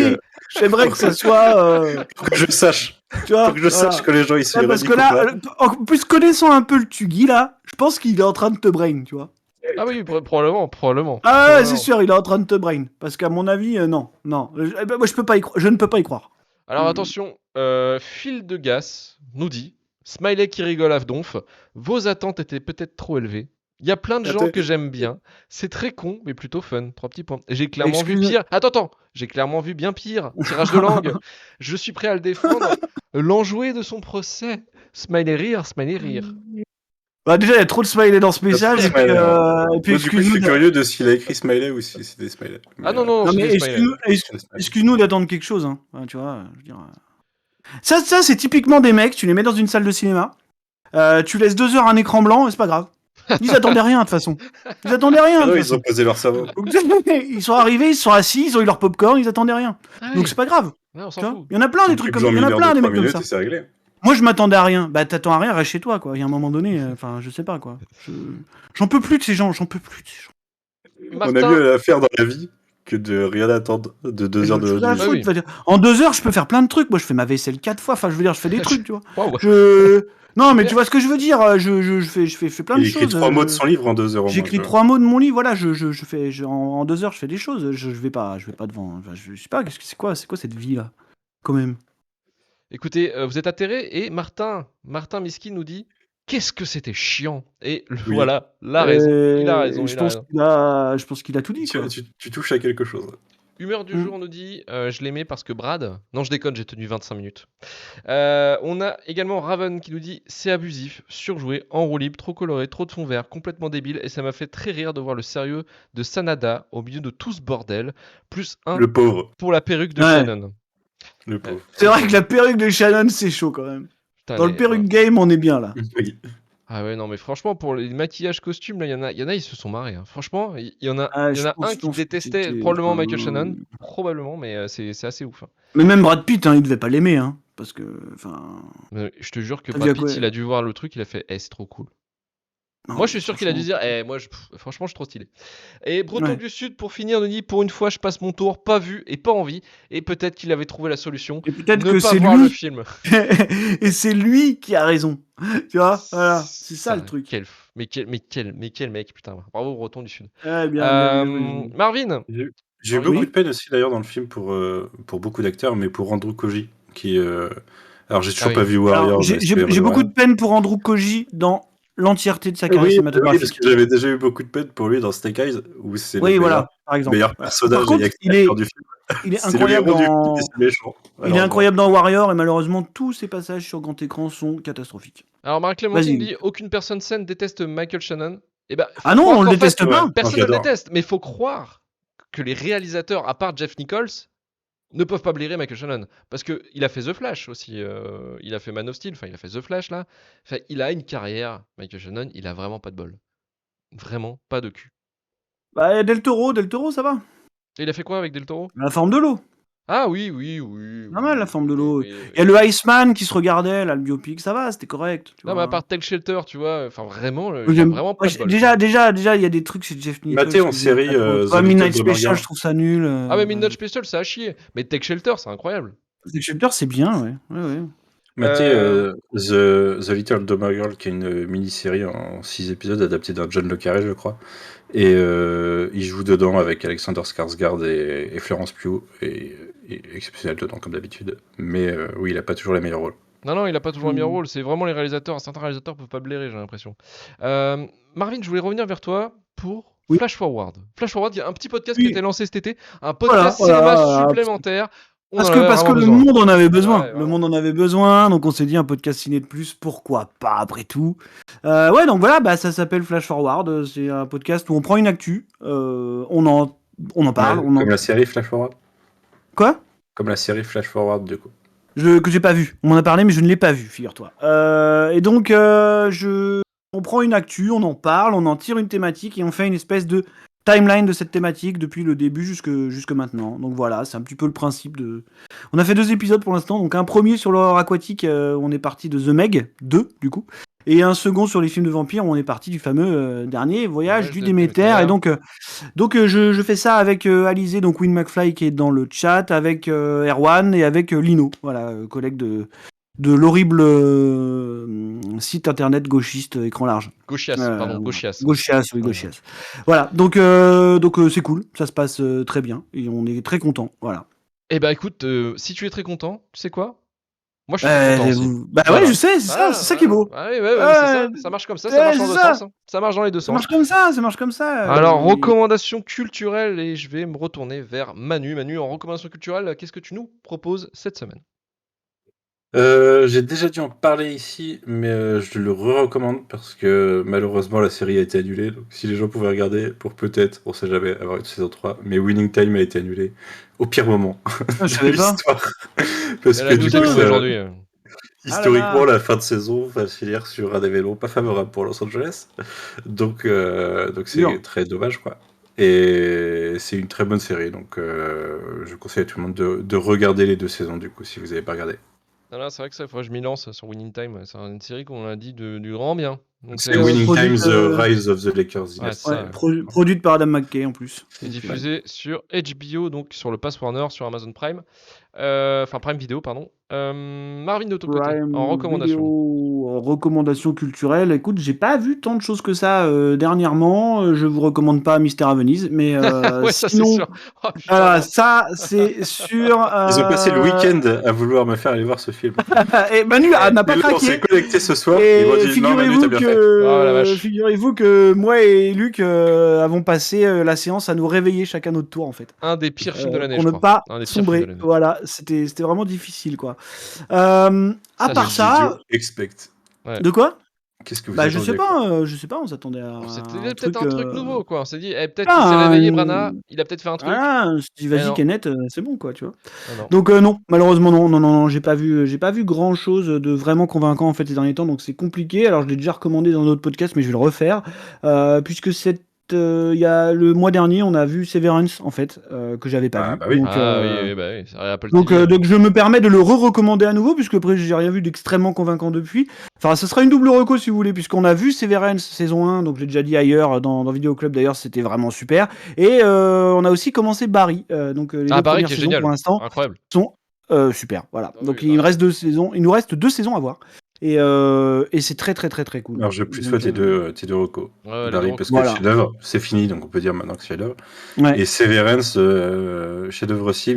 j'aimerais que ça soit. Pour que je sache. Tu vois, Pour que je voilà. sache que les gens ils sont Ouais, parce ironiques que ou là, pas. en plus connaissant un peu le Tuggy là, je pense qu'il est en train de te brain, tu vois. Ah oui, probablement. Ah ouais, c'est sûr, il est en train de te brain. Parce qu'à mon avis, non. Moi, je peux pas je ne peux pas y croire. Alors attention, Phil de Gas nous dit Smiley qui rigole à donf, vos attentes étaient peut-être trop élevées. Il y a plein de gens que j'aime bien. C'est très con, mais plutôt fun. 3 petits points. J'ai clairement vu pire. Attends. J'ai clairement vu bien pire. Tirage de langue. Je suis prêt à le défendre. L'enjoué de son procès. Smiley rire. Bah déjà, il y a trop de smiley dans ce message. Et puis, Moi, du coup, je suis curieux de s'il a écrit Smiley ou si c'était Smiley. Ah non, non mais c'est Smiley. excuse-nous d'attendre quelque chose. Hein. Enfin, tu vois, je veux dire. Ça, c'est typiquement des mecs, tu les mets dans une salle de cinéma, tu laisses 2 heures un écran blanc et c'est pas grave. Ils attendaient rien de toute façon. Ils attendaient rien. Ils ont posé leur cerveau. Donc, ils sont arrivés, ils sont assis, ils ont eu leur popcorn, ils attendaient rien. Ah Donc oui. c'est pas grave. Ouais, on s'en fout. Il y en a plein des trucs comme ça. Il y en a plein des mecs comme ça. Et c'est réglé. Moi je m'attendais à rien. Bah t'attends à rien, reste chez toi quoi. Il y a un moment donné, enfin je sais pas quoi. J'en peux plus de ces gens, Martin... On a mieux à faire dans la vie que de rien attendre de 2 heures de Ah oui. En 2 heures, je peux faire plein de trucs. Moi, je fais ma vaisselle 4 fois. Enfin, je veux dire, je fais des trucs, tu vois. Wow. Non, mais tu vois ce que je veux dire. Je fais plein de choses. Il écrit 3 mots de son livre en 2 heures. J'écris 3 mots de mon livre. Voilà, en 2 heures, je fais des choses. Je vais pas devant. Enfin, je sais pas. C'est quoi cette vie là, quand même. Écoutez, vous êtes atterré et Martin Miski nous dit qu'est-ce que c'était chiant. Et voilà, il a raison. Je pense qu'il a tout dit. Quoi. Tu touches à quelque chose. Humeur du jour nous dit je l'aimais parce que Brad. Non, je déconne, j'ai tenu 25 minutes. On a également Raven qui nous dit c'est abusif, surjoué, en roue libre, trop coloré, trop de fond vert, complètement débile. Et ça m'a fait très rire de voir le sérieux de Sanada au milieu de tout ce bordel. Plus 1 le pauvre. Pour la perruque de Shannon. Le pauvre. C'est vrai que la perruque de Shannon, c'est chaud quand même. Putain, dans le perruque game, on est bien là. Oui. Ah ouais, non, mais franchement, pour les maquillages costumes, là, il y en a, ils se sont marrés. Hein. Franchement, il y en a un qui détestait probablement Michael Shannon. Probablement, mais c'est assez ouf. Hein. Mais même Brad Pitt, il devait pas l'aimer. Hein, parce que, je te jure que Brad Pitt, il a dû voir le truc, il a fait c'est trop cool. Non, moi, je suis sûr qu'il a dû dire franchement, je suis trop stylé. Et Breton du Sud, pour finir, nous dit pour une fois, je passe mon tour, pas vu et pas envie. Et peut-être qu'il avait trouvé la solution. Et peut-être ne que pas c'est voir lui. Le film. Et c'est lui qui a raison. Tu vois, voilà, c'est ça le truc. Mais quel mec, putain. Bravo, Breton du Sud. Bien. Marvin. J'ai eu beaucoup de peine aussi d'ailleurs dans le film pour beaucoup d'acteurs, mais pour Andrew Koji, qui. Alors j'ai toujours pas vu Warrior. J'ai beaucoup de peine pour Andrew Koji dans l'entièreté de sa carrière cinématographique. Oui, parce que j'avais déjà eu beaucoup de peine pour lui dans Snake Eyes, où c'est le par exemple. meilleur personnage par contre, et acteur du film. Il est incroyable il est incroyable dans Warrior, et malheureusement, tous ses passages sur grand écran sont catastrophiques. Alors, Marc-Clémentine dit aucune personne saine déteste Michael Shannon. Eh ben, ah non, on le déteste pas. Personne ne le déteste, mais il faut croire que les réalisateurs, à part Jeff Nichols, ne peuvent pas blairer Michael Shannon. Parce qu'il a fait The Flash aussi. Il a fait Man of Steel. Enfin, il a fait The Flash là. Enfin, il a une carrière, Michael Shannon. Il a vraiment pas de bol. Vraiment pas de cul. Bah, y a Del Toro, ça va. Et il a fait quoi avec Del Toro? La forme de l'eau. Ah oui. Pas mal, la forme de l'eau. oui. Il y a le Iceman qui se regardait, là, le biopic, ça va, c'était correct. Tu Non, mais vois. à part Tech Shelter, tu vois. Enfin, vraiment, il a J'aime- vraiment pas de bol. déjà, il y a des trucs chez Jeff Nichols. Maté en que j'aime série, pas trop. The Pas Little Midnight Drummer Special, Girl. je trouve ça nul. Ah, mais Midnight Special, ça a chier. Mais Tech Shelter, c'est incroyable. Tech Shelter, c'est bien, ouais. Maté Euh, The Little Drummer Girl, qui est une mini-série en 6 épisodes adaptée d'un John le Carré, je crois. Et il joue dedans avec Alexander Skarsgård et Florence Pugh. Et exceptionnel dedans, comme d'habitude. Mais oui, il a pas toujours les meilleurs rôles. Non, il a pas toujours le meilleur rôle. C'est vraiment les réalisateurs. Certains réalisateurs peuvent pas blairer, j'ai l'impression. Marvin, je voulais revenir vers toi pour Oui. Flash Forward. Flash Forward, il y a un petit podcast Oui. qui a été lancé cet été. Un podcast Voilà, cinéma voilà. supplémentaire. On Parce en que, avait vraiment le besoin. monde en avait besoin. Ouais, Le voilà. monde en avait besoin, donc on s'est dit un podcast ciné de plus, pourquoi pas après tout. Ouais, donc voilà, bah, ça s'appelle Flash Forward. C'est un podcast où on prend une actu, on en parle. Ouais, comme la série Flash Forward. Quoi Comme la série Flash Forward, du coup. Que j'ai pas vu. On m'en a parlé, mais je ne l'ai pas vu, figure-toi. Et donc, on prend une actu, on en parle, on en tire une thématique et on fait une espèce de timeline de cette thématique depuis le début jusque maintenant. Donc voilà, c'est un petit peu le principe de. On a fait 2 épisodes pour l'instant. Donc un premier sur l'horreur aquatique, où on est parti de The Meg 2 du coup, et un second sur les films de vampires où on est parti du fameux dernier Voyage du de Déméter. Déméter. Et donc je fais ça avec Alizé, donc Win McFly qui est dans le chat, avec Erwan et avec Lino, voilà, collègue de l'horrible site internet gauchiste écran large. Gauchias, pardon, Gauchias. Gauchias, oui, Ouais. Gauchias. Voilà, donc c'est cool, ça se passe très bien et on est très content, voilà. Eh ben écoute, si tu es très content, tu sais quoi? Moi, je suis très content aussi. Bah Voilà. ouais, je sais, c'est ça, c'est ça qui est beau. Ah oui, ouais, c'est ça. Ça marche comme ça, ça marche dans les deux sens. Ça marche dans les deux Ça sens. marche comme ça. Alors, recommandation culturelle, et je vais me retourner vers Manu. Manu, en recommandation culturelle, qu'est-ce que tu nous proposes cette semaine? J'ai déjà dû en parler ici, mais je le recommande parce que malheureusement la série a été annulée. Donc si les gens pouvaient regarder pour peut-être, on sait jamais, avoir une saison 3, mais Winning Time a été annulé au pire moment Je de savais pas. l'histoire. Parce Elle que a du nous coup, écoute ça- aujourd'hui. historiquement, la fin de saison va finir sur un événement pas favorable pour Los Angeles. Donc c'est Dur. très dommage, quoi. Et c'est une très bonne série, donc je conseille à tout le monde de regarder les 2 saisons, du coup, si vous n'avez pas regardé. Non, c'est vrai que ça, il faudrait que je m'y lance sur Winning Time. C'est une série qu'on a dit du grand bien. Donc C'est Winning produite, Time, The Rise of the Lakers Ouais, Dynasty. c'est ça. Produite par Adam McKay en plus. Et diffusé sur HBO, donc sur le Pass Warner, sur Amazon Prime. Enfin, Prime Video, pardon. Marvin, de ton côté, Prime en recommandation. Video, en recommandation culturelle. Écoute, j'ai pas vu tant de choses que ça dernièrement. Je vous recommande pas Mystère à Venise, mais Ouais, ça, c'est sinon, sûr. Oh, putain, voilà, non. ça c'est sûr. Ils ont passé le week-end à vouloir me faire aller voir ce film. Et Manu n'a pas Et on s'est craqué. connecté ce soir Et et ils m'ont dit non, Manu, t'as bien fait. Oh, la vache. figurez-vous que moi et Luc avons passé la séance à nous réveiller chacun notre tour en fait. Un des pires films de l'année, Pour je ne crois. pas Un des pires films de sombrer. l'année. Voilà, c'était vraiment difficile quoi. À Ça, part j'ai ça, Did you expect? de quoi? Qu'est-ce que vous Bah je attendiez, sais quoi? pas, on s'attendait à C'était peut-être un truc nouveau, quoi. On s'est dit, peut-être ah, qu'il s'est réveillé, une- Brana. Il a peut-être fait un truc. Ah, on se dit Mais vas-y non. Kenneth, c'est bon quoi, tu vois. Ah, non. Donc non, malheureusement non, j'ai pas vu grand chose de vraiment convaincant en fait ces derniers temps, donc c'est compliqué. Alors je l'ai déjà recommandé dans d'autres podcasts, mais je vais le refaire puisque il y a le mois dernier, on a vu Severance en fait que j'avais pas Ah, vu. bah oui. Donc, Oui, bah oui, c'est Apple donc, TV. donc je me permets de le recommander à nouveau puisque après j'ai rien vu d'extrêmement convaincant depuis. Enfin, ce sera une double reco si vous voulez, puisqu'on a vu Severance saison 1, donc j'ai déjà dit ailleurs dans Vidéo Club d'ailleurs, c'était vraiment super. Et on a aussi commencé Barry, donc les deux Barry premières qui est saisons génial. pour l'instant Incroyable. sont super. Voilà. Ah Donc oui, il me Barry. reste 2 saisons, il nous reste 2 saisons à voir. Et c'est très cool. Alors je plus Donc, fois tes deux recos. Ouais, les Barry, deux parce recos. que Voilà. chef-d'œuvre, c'est fini, donc on peut dire maintenant que c'est chef-d'œuvre. Ouais. Et Severance, chef-d'œuvre aussi,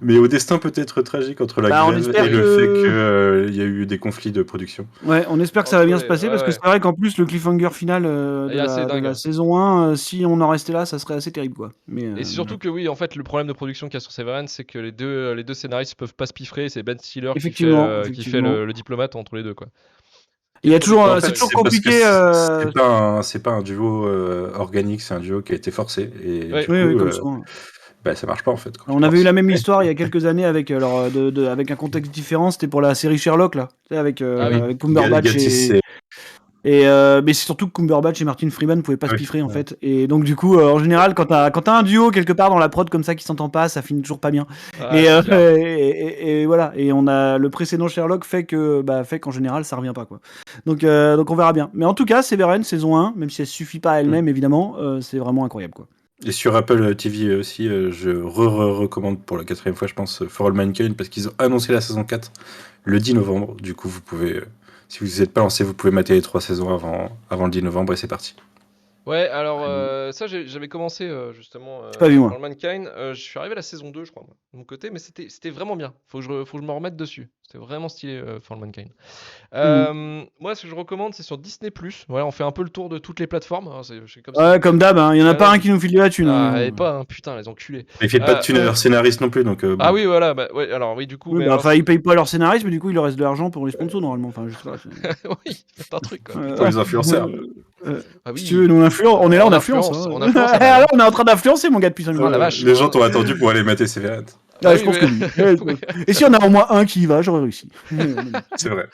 mais au destin peut-être tragique entre la Bah, on grève espère et le que- fait qu'il y a eu des conflits de production. Ouais, on espère que ça va bien se passer Ouais, parce que ouais. c'est vrai qu'en plus le cliffhanger final de, Il est assez la, de dingue. la saison 1, si on en restait là, ça serait assez terrible quoi. Mais Et c'est surtout que oui, en fait, le problème de production qu'il y a sur Severance, c'est que les deux scénaristes peuvent pas se piffrer. C'est Ben Stiller qui fait Effectivement. le diplomate entre les deux, quoi. Il y a Quel toujours, producteur En c'est fait, sérieux. toujours c'est parce que compliqué. c'est pas un duo organique, c'est un duo qui a été forcé. Et Ouais. du Oui, coup, oui, comme souvent. bah, ça marche pas en fait quand tu On avait eu forces. la même histoire il y a quelques années avec alors avec un contexte différent. C'était pour la série Sherlock là, tu sais, avec Ah oui. avec Cumberbatch Gatiss, et c'est. mais c'est surtout que Cumberbatch et Martin Freeman pouvaient pas se Oui, piffrer en ouais. fait. Et donc du coup, en général, quand t'as un duo quelque part dans la prod comme ça qui s'entend pas, ça finit toujours pas bien. Ah, c'est clair. Et voilà. Et on a le précédent Sherlock fait qu'en général ça revient pas quoi. Donc on verra bien. Mais en tout cas, Severance saison 1, même si elle suffit pas à elle-même évidemment, c'est vraiment incroyable quoi. Et sur Apple TV aussi, je recommande pour la 4e fois, je pense, For All Mankind, parce qu'ils ont annoncé la saison 4 le 10 novembre. Du coup, vous pouvez, si vous n'êtes pas lancé, vous pouvez mater les 3 saisons avant le 10 novembre et c'est parti. Ouais, alors ça j'avais commencé justement J'ai pas vu For moi. All Mankind. Je suis arrivé à la saison 2, je crois, moi, de mon côté, mais c'était vraiment bien. Faut que je me remette dessus. C'était vraiment stylé For All Mankind. Moi, ce que je recommande, c'est sur Disney+. Voilà, on fait un peu le tour de toutes les plateformes. Alors, c'est comme ça. Ouais, comme d'hab, hein. Il y en a pas un qui nous file de la thune. Ah, et pas, hein, putain, les enculés. Mais ils ne pas de thunes à leurs scénaristes non plus, donc Ah bon. oui, voilà, bah, ouais, alors oui, du coup, Oui, mais bah, alors, enfin, ils payent pas leur scénariste, mais du coup, il leur reste de l'argent pour les sponsors normalement. Enfin, je sais pas. oui, c'est un truc, quoi. Pour les influenceurs. Ah Si oui. tu veux, nous on est là, on influence. Hein. On influence à balle, Alors, hein. on est en train d'influencer, mon gars, depuis 5 Ah, minutes. la vache. Les gens t'ont attendu pour aller mater Severance. Ah, Ah je oui, pense ouais. que oui. Ouais, je pense. Et si on a au moins un qui y va, j'aurais réussi. C'est vrai.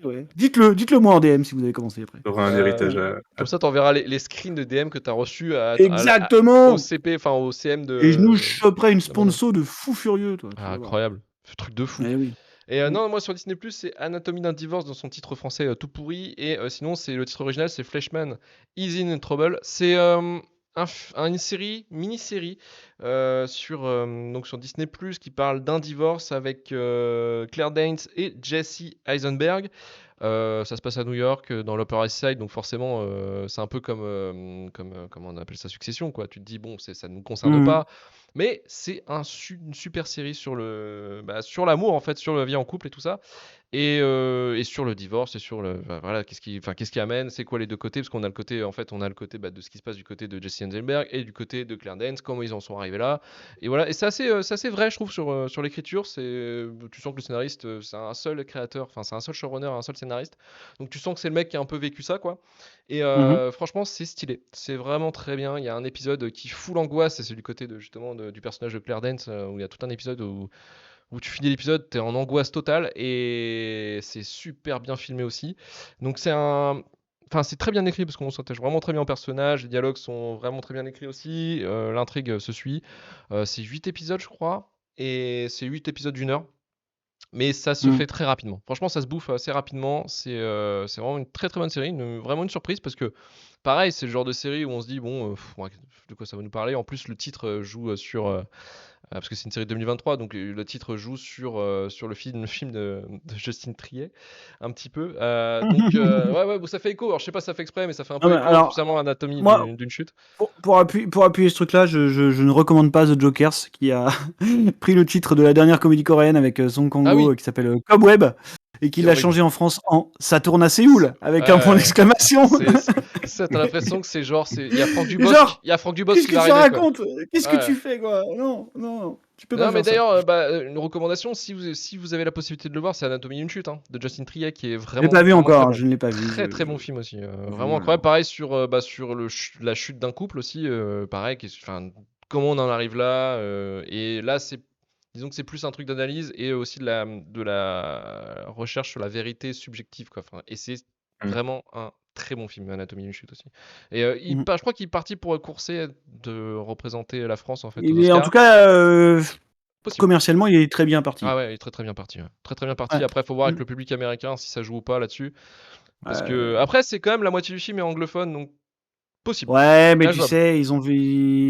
Ouais. Dites-le moi en DM si vous avez commencé après. T'auras un héritage à. Comme ça, t'enverras les screens de DM que t'as reçus Exactement. au CP, enfin au CM de. Et je nous choperai une d'abonnement. sponsor de fou furieux, toi. tu Ah, vas voir. incroyable. Ce truc de fou. Eh oui. Et non, moi sur Disney+, c'est Anatomie d'un divorce dans son titre français tout pourri. Et sinon, c'est le titre original, c'est Fleshman Is in Trouble. C'est une série, mini-série donc sur Disney+, qui parle d'un divorce avec Claire Danes et Jesse Eisenberg. Ça se passe à New York, dans l'Upper East Side, donc forcément, c'est un peu comme comment on appelle ça, Succession, quoi. Tu te dis, bon, ça ne nous concerne pas, mais c'est une super série sur l'amour, en fait, sur la vie en couple et tout ça, et sur le divorce, et sur voilà, qu'est-ce qui amène, c'est quoi les deux côtés, parce qu'on a le côté, en fait, de ce qui se passe du côté de Jesse Eisenberg et du côté de Claire Danes, comment ils en sont arrivés là, et voilà, et c'est assez vrai, je trouve, sur l'écriture. Tu sens que le scénariste, c'est un seul créateur, enfin, c'est un seul showrunner, un seul scénariste, donc tu sens que c'est le mec qui a un peu vécu ça, quoi. Et franchement, c'est stylé, c'est vraiment très bien. Il y a un épisode qui fout l'angoisse, et c'est du côté justement du personnage de Claire Danes, où il y a tout un épisode où tu finis l'épisode, t'es en angoisse totale, et c'est super bien filmé aussi. Donc c'est très bien écrit, parce qu'on s'attache vraiment très bien aux personnages, les dialogues sont vraiment très bien écrits aussi, l'intrigue se suit. C'est 8 épisodes, je crois, et c'est 8 épisodes d'une heure. Mais ça se fait très rapidement. Franchement, ça se bouffe assez rapidement. C'est vraiment une très très bonne série, vraiment une surprise, parce que pareil, c'est le genre de série où on se dit, bon, de quoi ça va nous parler. En plus, le titre joue sur parce que c'est une série de 2023, donc le titre joue sur le film de Justine Triet, un petit peu. Ouais, bon, ça fait écho. Alors, je sais pas si ça fait exprès, mais ça fait un peu écho, Alors, spécialement à Anatomie moi, d'une chute. pour appuyer ce truc-là, je ne recommande pas The Jokers, qui a pris le titre de la dernière comédie coréenne avec Song Kang-ho, Ah oui. qui s'appelle Cobweb, et qui C'est l'a horrible. changé en France en Ça tourne à Séoul, avec un point d'exclamation. T'as l'impression que c'est genre, il y a Franck Dubosc, Genre, qu'est-ce que tu racontes? Qu'est-ce que tu fais, quoi? Non, tu peux pas Non, mais faire ça. d'ailleurs, une recommandation, si vous avez la possibilité de le voir, c'est Anatomie d'une chute, de Justin Triet, qui est Je vraiment. l'ai pas vu vraiment encore, très bon. je ne l'ai pas vu. Très très bon film aussi, vraiment Voilà. incroyable. Pareil sur la chute d'un couple aussi, pareil, comment on en arrive là, et là disons que c'est plus un truc d'analyse et aussi de la recherche sur la vérité subjective, quoi. Enfin, et c'est vraiment un très bon film, Anatomie d'une chute aussi. Et je crois qu'il est parti pour courser de représenter la France, en fait, aux Il est, en Oscars. tout cas, Possible. commercialement, il est très bien parti. Ah ouais, il est très très bien parti. Ouais. Très très bien parti. Ouais. Après, il faut voir avec le public américain si ça joue ou pas là-dessus. Parce que après, c'est quand même la moitié du film est anglophone, donc possible. Ouais, mais Bien tu jouable.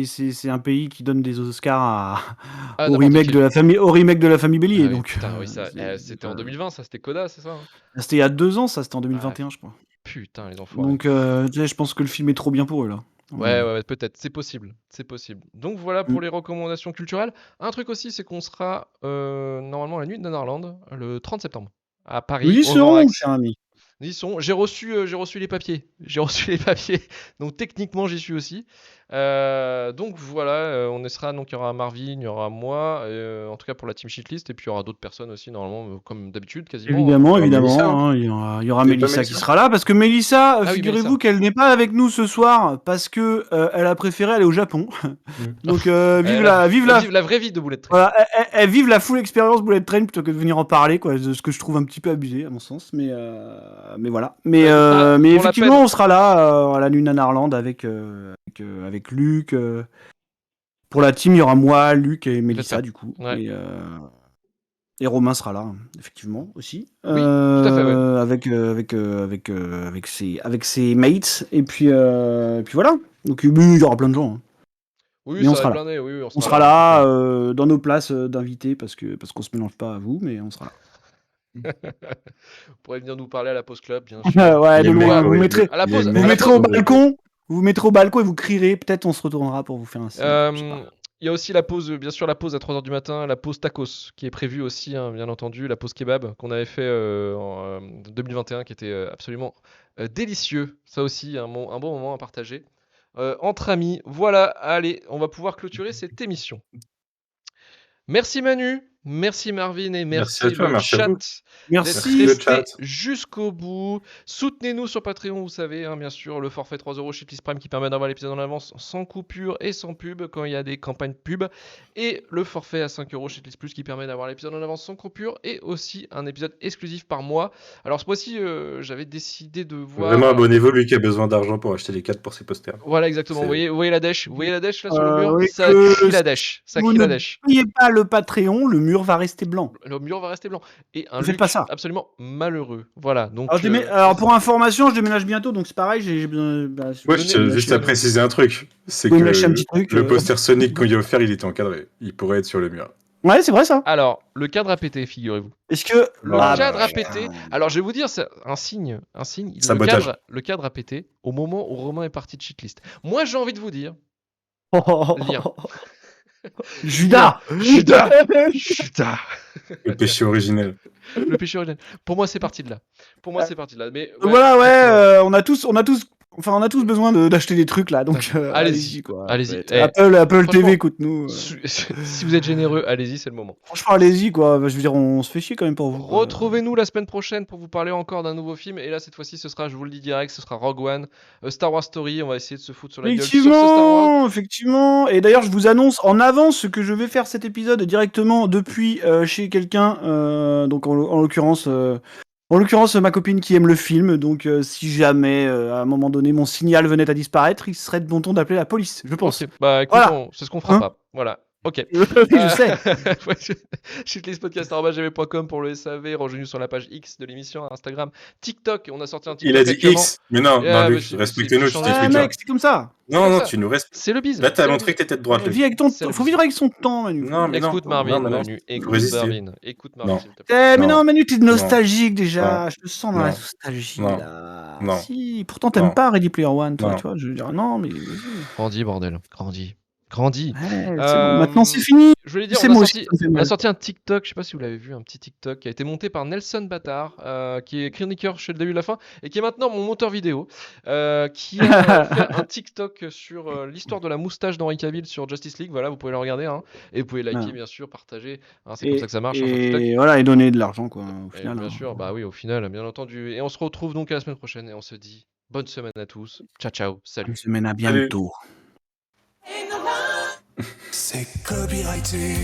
sais, c'est un pays qui donne des Oscars au n'importe remake qui. de la famille Bélier. Ah oui, donc, putain, oui, c'était en 2020, ça, c'était Coda, c'est ça? C'était il y a 2 ans, ça, c'était en 2021, je crois. Putain, les enfoirés. Donc, tu sais, je pense que le film est trop bien pour eux, là. Ouais, peut-être, c'est possible. Donc voilà pour les recommandations culturelles. Un truc aussi, c'est qu'on sera normalement à la nuit de Nanarland le 30 septembre à Paris. Nous y au Grand serons, Rex. cher ami. J'ai reçu les papiers. Donc techniquement, j'y suis aussi. Donc voilà, on y sera. Donc il y aura Marvin, il y aura moi, en tout cas pour la team shitlist, et puis il y aura d'autres personnes aussi normalement, comme d'habitude quasiment. Évidemment, Mélissa, évidemment, hein, il y aura C'est pas Mélissa qui Mélissa sera là, parce que Mélissa, Ah oui, figurez-vous Mélissa. qu'elle n'est pas avec nous ce soir, parce que elle a préféré aller au Japon. Donc vive la vraie vie de Bullet Train. voilà, elle vive la full expérience Bullet Train plutôt que de venir en parler, quoi, de ce que je trouve un petit peu abusé à mon sens, mais voilà. Mais Pour la effectivement, peine. on sera là à la nuit Nanarland avec Luc. Pour la team, il y aura moi, Luc et Mélissa J'espère. du coup. Ouais. Et Romain sera là, effectivement, aussi. Oui, tout à fait, ouais. Avec ses mates. Et puis voilà. Donc il y aura plein de gens. Hein. Oui, Mais on ça va sera être là. blindé, oui, On sera là dans nos places d'invités parce qu'on se mélange pas à vous, mais on sera là. Vous pourrez venir nous parler à la pause club, bien sûr. Ouais, de Les loin. mecs Vous horribles. mettrez, À la pause, Les vous à la mecs mettrez au pause. horribles. balcon. Vous mettrez au balcon et vous crierez. Peut-être on se retournera pour vous faire un signe. je sais pas. Il y a aussi la pause, bien sûr, la pause à 3h du matin, la pause tacos, qui est prévue aussi, hein, bien entendu, la pause kebab qu'on avait fait en 2021, qui était absolument délicieux. Ça aussi, un bon moment à partager entre amis. Voilà, allez, on va pouvoir clôturer cette émission. Merci Manu, merci Marvin et Merci à toi, le merci à chat vous. d'être Merci. le resté chat. jusqu'au bout. Soutenez-nous sur Patreon, vous savez, hein, bien sûr, le forfait 3€ Shitlist Prime qui permet d'avoir l'épisode en avance sans coupure et sans pub quand il y a des campagnes pub. Et le forfait à 5€ Shitlist Plus qui permet d'avoir l'épisode en avance sans coupure et aussi un épisode exclusif par mois. Alors ce mois-ci, j'avais décidé de voir... Vraiment, abonnez-vous, lui qui a besoin d'argent pour acheter les 4 pour ses posters. Voilà, exactement. C'est- Vous voyez la dèche là sur le mur Oui, Ça que crie la dèche. Ça vous crie la ne dèche. payez pas le Patreon, le mur va rester blanc. Le mur va rester blanc. Et un Ne faites Luc pas ça. absolument malheureux. Voilà, donc... Alors pour information, je déménage bientôt, donc c'est pareil, j'ai besoin. Ouais, je tiens juste à préciser un truc. C'est Vous que me lâchez un petit truc, le poster Sonic, quand il est offert, il était encadré. Il pourrait être sur le mur. Ouais, c'est vrai ça. Alors, le cadre a pété, figurez-vous. Est-ce que Le Ah, cadre bah, a pété. Alors, je vais vous dire, c'est un signe. Sabotage. Le cadre a pété au moment où Romain est parti de Shitlist. Moi, j'ai envie de vous dire... Lien. Judas. Judas. Le péché originel. Le péché originel. Pour moi, c'est parti de là. Mais ouais, Voilà, ouais, on a tous besoin d'acheter des trucs là, donc allez-y, quoi. allez-y. Ouais, Eh, Apple franchement, TV, écoute-nous. Si vous êtes généreux, allez-y, c'est le moment. Franchement, allez-y quoi. Je veux dire, on se fait chier quand même pour vous. quoi. Retrouvez-nous la semaine prochaine pour vous parler encore d'un nouveau film. Et là, cette fois-ci, ce sera, je vous le dis direct, ce sera Rogue One, Star Wars Story. On va essayer de se foutre sur la gueule sur ce Star Wars. Effectivement. Et d'ailleurs, je vous annonce en avance que je vais faire cet épisode directement depuis chez quelqu'un. Donc en l'occurrence. En l'occurrence, ma copine qui aime le film, donc si jamais à un moment donné mon signal venait à disparaître, il serait de bon ton d'appeler la police, je pense. Ok, bah écoute, Voilà. c'est ce qu'on fera Hein pas. Voilà. Ok. Je sais. shitlistpodcast@gmail.com pour le SAV. Rejoignez-nous sur la page X de l'émission, Instagram, TikTok. On a sorti un TikTok. Il a dit actuellement. X. Mais non, Ah, non, mais Luc, respectez-nous, j'ai tu changé. t'expliques. Mec, c'est comme ça. Non, non, ça. tu nous respectes. C'est le bise. Là, t'as C'est le montré que t'étais de droite, Luc. Vis avec ton C'est le faut bise. vivre avec son temps, Manu. Non, mais non. Écoute Marvin, Non, mais non. Manu. Écoute résister. Marvin. Écoute Marvin, Non. s'il te plaît. Mais Non. non, Manu, t'es nostalgique déjà. Non. Je te sens dans la Non. nostalgie Non. là. Non. Si, pourtant t'aimes Non. pas Ready Player One, toi, Non. tu vois. Je veux dire, non, mais. Grandis, bordel. Grandis. Ouais, c'est bon. Maintenant c'est fini. Je voulais dire, C'est on a moi sorti, aussi, ça me fait on a mal. sorti un TikTok, je sais pas si vous l'avez vu, un petit TikTok qui a été monté par Nelson Bâtard, qui est chroniqueur chez le début de la fin, et qui est maintenant mon monteur vidéo, qui a fait un TikTok sur l'histoire de la moustache d'Henri Cavill sur Justice League. Voilà, vous pouvez le regarder, hein, et vous pouvez liker, Ah. bien sûr, partager, hein, c'est comme ça que ça marche hein, sur TikTok. Et voilà, et donner de l'argent, quoi, au Et final. bien hein. sûr, bah oui, au final, bien entendu. Et on se retrouve donc à la semaine prochaine, et on se dit bonne semaine à tous. Ciao, ciao, salut. Une semaine à bientôt. C'est copyrighté.